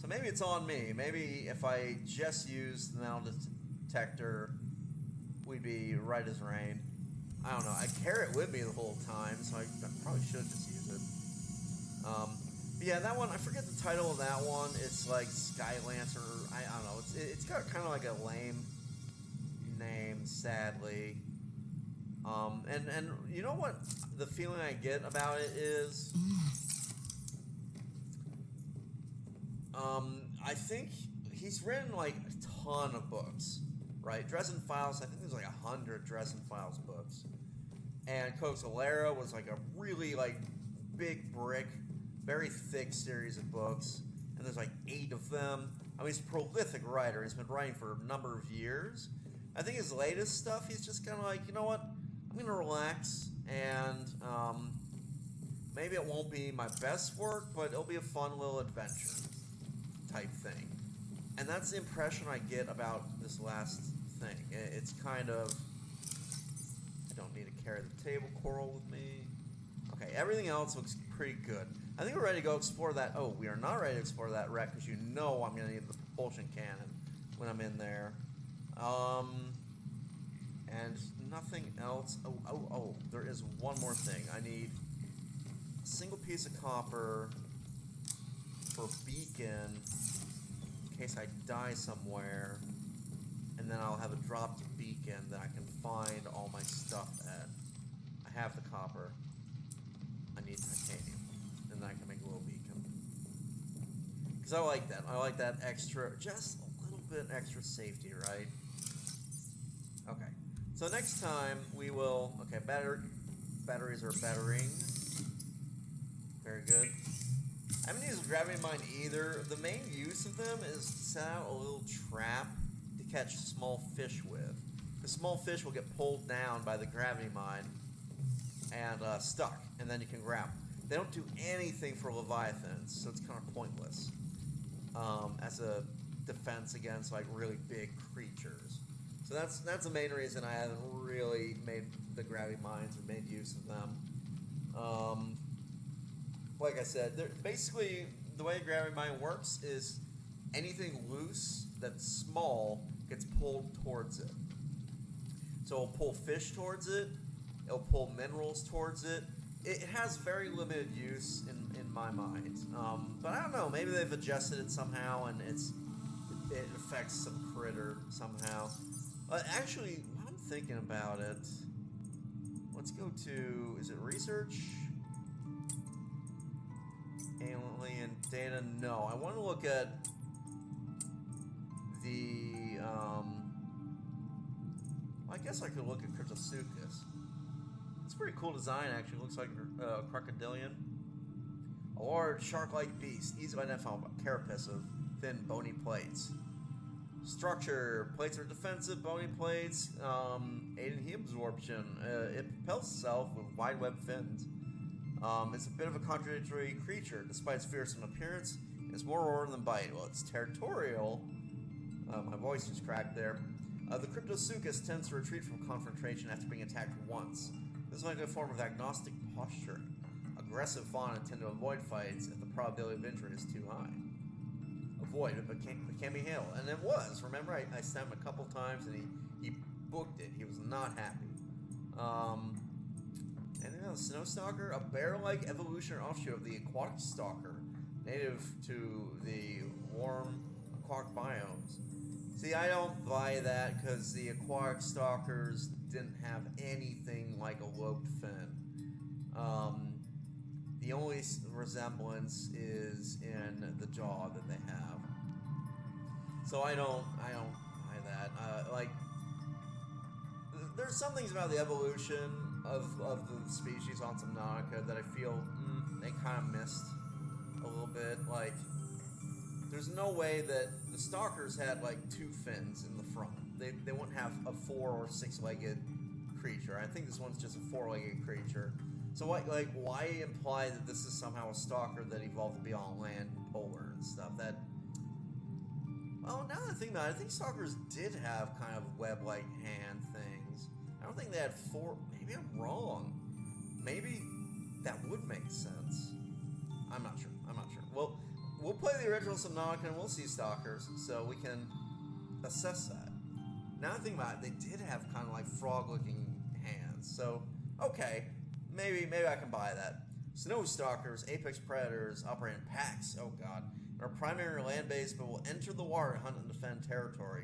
So maybe it's on me. Maybe if I just used the metal detector, we'd be right as rain. I don't know. I carry it with me the whole time, so I probably should just use it. But yeah, that one, I forget the title of that one. It's like Sky Lancer. I don't know. It's got kind of like a lame name, sadly. And you know what the feeling I get about it is? I think he's written like a ton of books, right? Dresden Files, I think there's like 100 Dresden Files books. And Codex Alera was like a really like big brick, very thick series of books. And there's like 8 of them. I mean, he's a prolific writer. He's been writing for a number of years. I think his latest stuff, he's just kind of like, you know what? I'm going to relax, and maybe it won't be my best work, but it'll be a fun little adventure type thing. And that's the impression I get about this last thing. It's kind of, I don't need to carry the table coral with me. Okay, everything else looks pretty good. I think we're ready to go explore that. Oh, we are not ready to explore that wreck, because you know I'm going to need the propulsion cannon when I'm in there. And nothing else. Oh, there is one more thing. I need a single piece of copper for beacon in case I die somewhere. And then I'll have a dropped beacon that I can find all my stuff at. I have the copper. I need titanium. And then I can make a little beacon. Because I like that. I like that extra, just a little bit extra safety, right? Okay. So next time we will, okay, batteries are bettering. Very good. I haven't used gravity mine either. The main use of them is to set out a little trap to catch small fish with. The small fish will get pulled down by the gravity mine and stuck, and then you can grab them. They don't do anything for leviathans, so it's kind of pointless as a defense against like really big creatures. So that's the main reason I haven't really made the gravity mines or made use of them. Like I said, basically the way a gravity mine works is anything loose that's small gets pulled towards it. So it'll pull fish towards it, it'll pull minerals towards it. It has very limited use in my mind. But I don't know, maybe they've adjusted it somehow and it affects some critter somehow. Actually, while I'm thinking about it, let's go to, is it research? Alien data? No, I want to look at the, I guess I could look at Cryptosuchus. It's a pretty cool design, actually. It looks like a crocodilian. A large shark-like beast, easy to identify by carapace of thin, bony plates. Structure: plates are defensive, bony plates, aid in heat absorption. It propels itself with wide web fins. It's a bit of a contradictory creature. Despite its fearsome appearance, it's more roar than bite. Well, it's territorial. My voice just cracked there. The Cryptosuchus tends to retreat from confrontation after being attacked once. This is like a form of agnostic posture. Aggressive fauna tend to avoid fights if the probability of injury is too high. Avoid it, but can be handled. And it was. Remember, I stabbed him a couple times and he booked it. He was not happy. Anything else? Snow Stalker? A bear-like evolutionary offshoot of the aquatic stalker, native to the warm aquatic biomes. See, I don't buy that because the aquatic stalkers didn't have anything like a lobed fin. The only resemblance is in the jaw that they have. So I don't buy that. There's some things about the evolution of the species on Subnautica that I feel they kind of missed a little bit. Like, there's no way that the stalkers had like two fins in the front. They wouldn't have a 4- or 6-legged creature. I think this one's just a 4-legged creature. So why imply that this is somehow a stalker that evolved to be on land and polar and stuff? That, well, now that I think about it, I think stalkers did have kind of web-like hand things. I don't think they had 4. Maybe I'm wrong. Maybe that would make sense. I'm not sure. Well, we'll play the original Subnautica and we'll see stalkers, so we can assess that. Now that I think about it, they did have kind of like frog-looking hands. So, okay, maybe I can buy that. Snow stalkers, apex predators, operate in packs. Oh god, are primary land-based, but will enter the water to hunt and defend territory.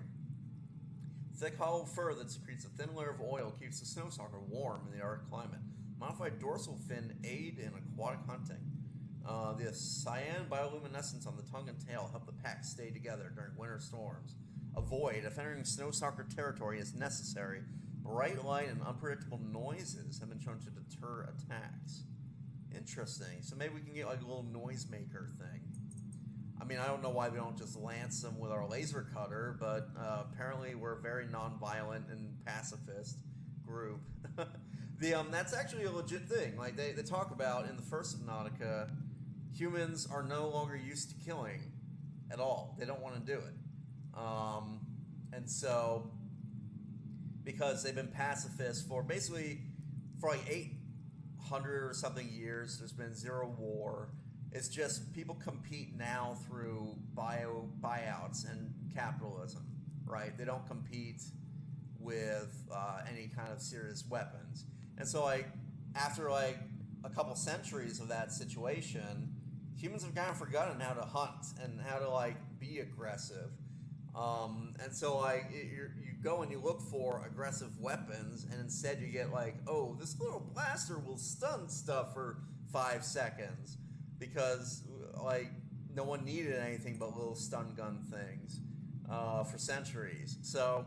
Thick hollow fur that secretes a thin layer of oil keeps the snow stalker warm in the Arctic climate. Modified dorsal fin aid in aquatic hunting. The cyan bioluminescence on the tongue and tail help the pack stay together during winter storms. Avoid: if entering snow stalker territory is necessary, bright light and unpredictable noises have been shown to deter attacks. Interesting. So maybe we can get like a little noisemaker thing. I mean, I don't know why we don't just lance them with our laser cutter, but apparently we're a very non-violent and pacifist group. That's actually a legit thing. Like they talk about in the first Subnautica, humans are no longer used to killing at all. They don't want to do it. And so, because they've been pacifists for like 800 or something years, there's been zero war. It's just people compete now through buyouts and capitalism, right? They don't compete with any kind of serious weapons. And so, like, after like a couple centuries of that situation, humans have kind of forgotten how to hunt and how to like be aggressive. And so, like, you go and you look for aggressive weapons, and instead you get like, oh, this little blaster will stun stuff for 5 seconds because like no one needed anything but little stun gun things for centuries. So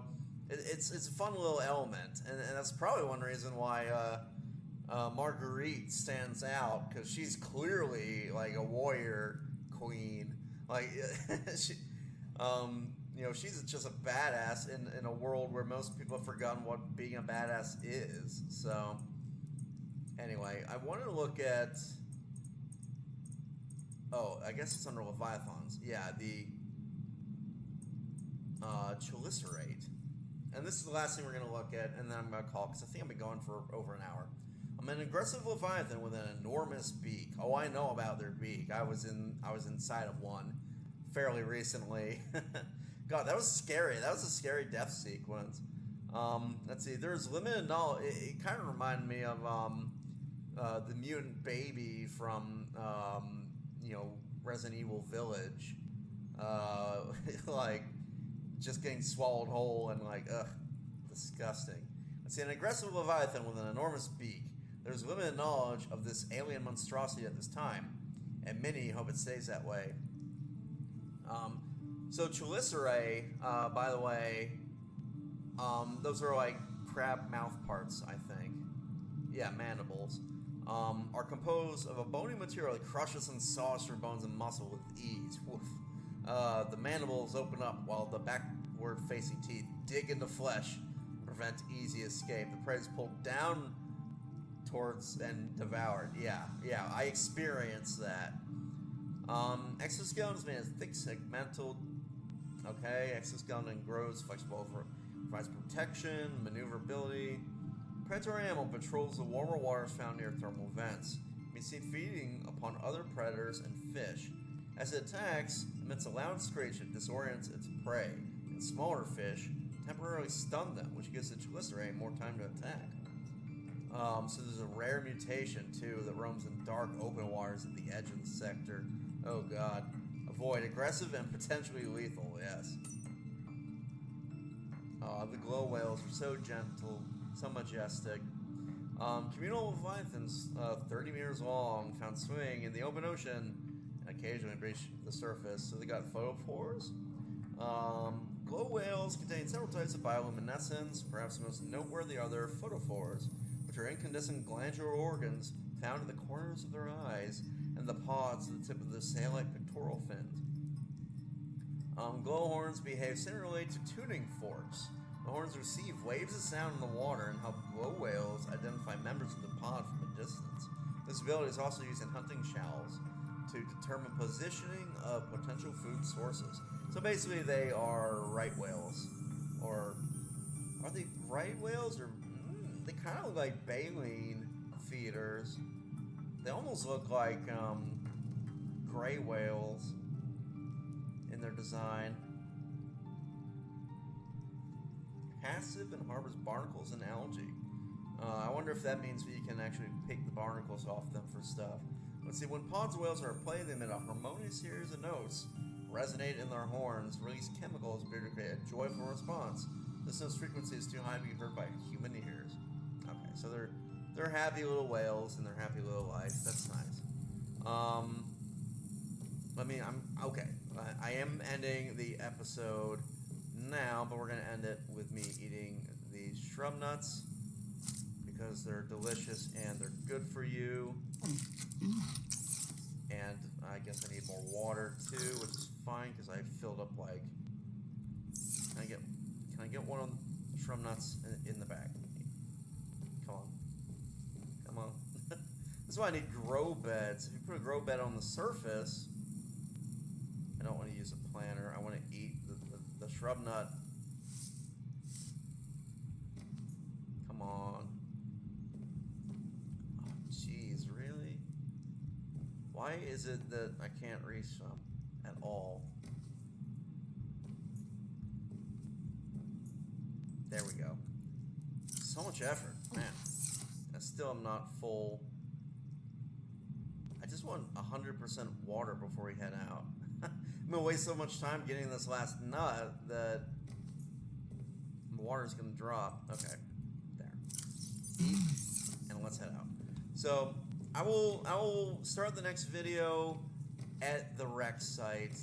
it's a fun little element, and that's probably one reason why Marguerite stands out, because she's clearly like a warrior queen. Like she, you know, she's just a badass in a world where most people have forgotten what being a badass is. So anyway, I wanted to look at. Oh, I guess it's under Leviathans. Yeah, the Chelicerate. And this is the last thing we're going to look at, and then I'm going to call, because I think I've been going for over an hour. I'm an aggressive Leviathan with an enormous beak. Oh, I know about their beak. I was inside of one fairly recently. God, that was scary. That was a scary death sequence. Let's see. There's limited knowledge. It kind of reminded me of the mutant baby from you know, Resident Evil Village. Like, just getting swallowed whole and like, ugh, disgusting. Let's see. An aggressive Leviathan with an enormous beak. There's limited knowledge of this alien monstrosity at this time, and many hope it stays that way. So Chelicerae, by the way, those are like crab mouth parts, I think. Yeah, mandibles. Are composed of a bony material that crushes and saws through bones and muscle with ease. Woof. The mandibles open up while the backward-facing teeth dig into flesh and prevent easy escape. The prey is pulled down towards and devoured. Yeah, I experienced that. Exoskeleton is made of thick segmental. Okay, exoskeleton grows flexible, provides protection, maneuverability. Predatory animal patrols the warmer waters found near thermal vents. It can be seen feeding upon other predators and fish. As it attacks, it emits a loud screech that disorients its prey, and smaller fish temporarily stun them, which gives the Chelicerae more time to attack. So there's a rare mutation, too, that roams in dark, open waters at the edge of the sector. Oh, God. Avoid aggressive and potentially lethal, yes. The glow whales are so gentle, so majestic. Communal leviathans, 30 meters long, found swimming in the open ocean and occasionally breach the surface. So they got photophores. Glow whales contain several types of bioluminescence. Perhaps the most noteworthy are their photophores, which are incandescent glandular organs found in the corners of their eyes and the pods at the tip of the sail-like pectoral fins. Glowhorns behave similarly to tuning forks. The horns receive waves of sound in the water and help glow whales identify members of the pod from a distance. This ability is also used in hunting shallows to determine positioning of potential food sources. So basically they are right whales. Or are they right whales? Or they kind of look like baleen feeders. They almost look like gray whales in their design. Passive and harbors barnacles and algae. I wonder if that means you can actually pick the barnacles off them for stuff. Let's see, when pods of whales are at play, they emit a harmonious series of notes, resonate in their horns, release chemicals to create a joyful response. This note's frequency is too high to be heard by human ears. Okay, so they're happy little whales in their happy little life. That's nice. I am ending the episode now, but we're going to end it with me eating these shrub nuts because they're delicious and they're good for you. And I guess I need more water too, which is fine because I filled up like. Can I get one of the shrub nuts in the bag? Come on. That's why I need grow beds. If you put a grow bed on the surface, I don't want to use a planter. I want to eat the shrub nut. Come on. Oh, jeez, really? Why is it that I can't reach some at all? There we go. So much effort, man. I still am not full. I just want 100% water before we head out. I'm gonna waste so much time getting this last nut that the water's gonna drop. Okay, there. Eat, and let's head out. So I will start the next video at the wreck site,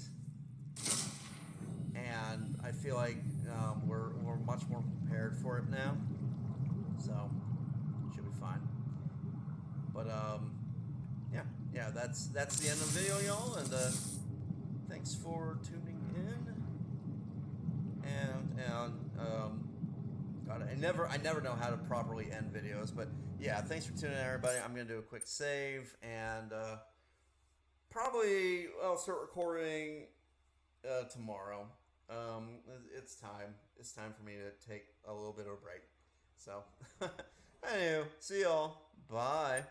and I feel like we're much more prepared for it now, so should be fine. But yeah, that's the end of the video, y'all, and thanks for tuning in. And God, I never know how to properly end videos, but yeah, thanks for tuning in, everybody. I'm gonna do a quick save, and probably I'll start recording tomorrow. It's time for me to take a little bit of a break. So, anyway, see y'all. Bye.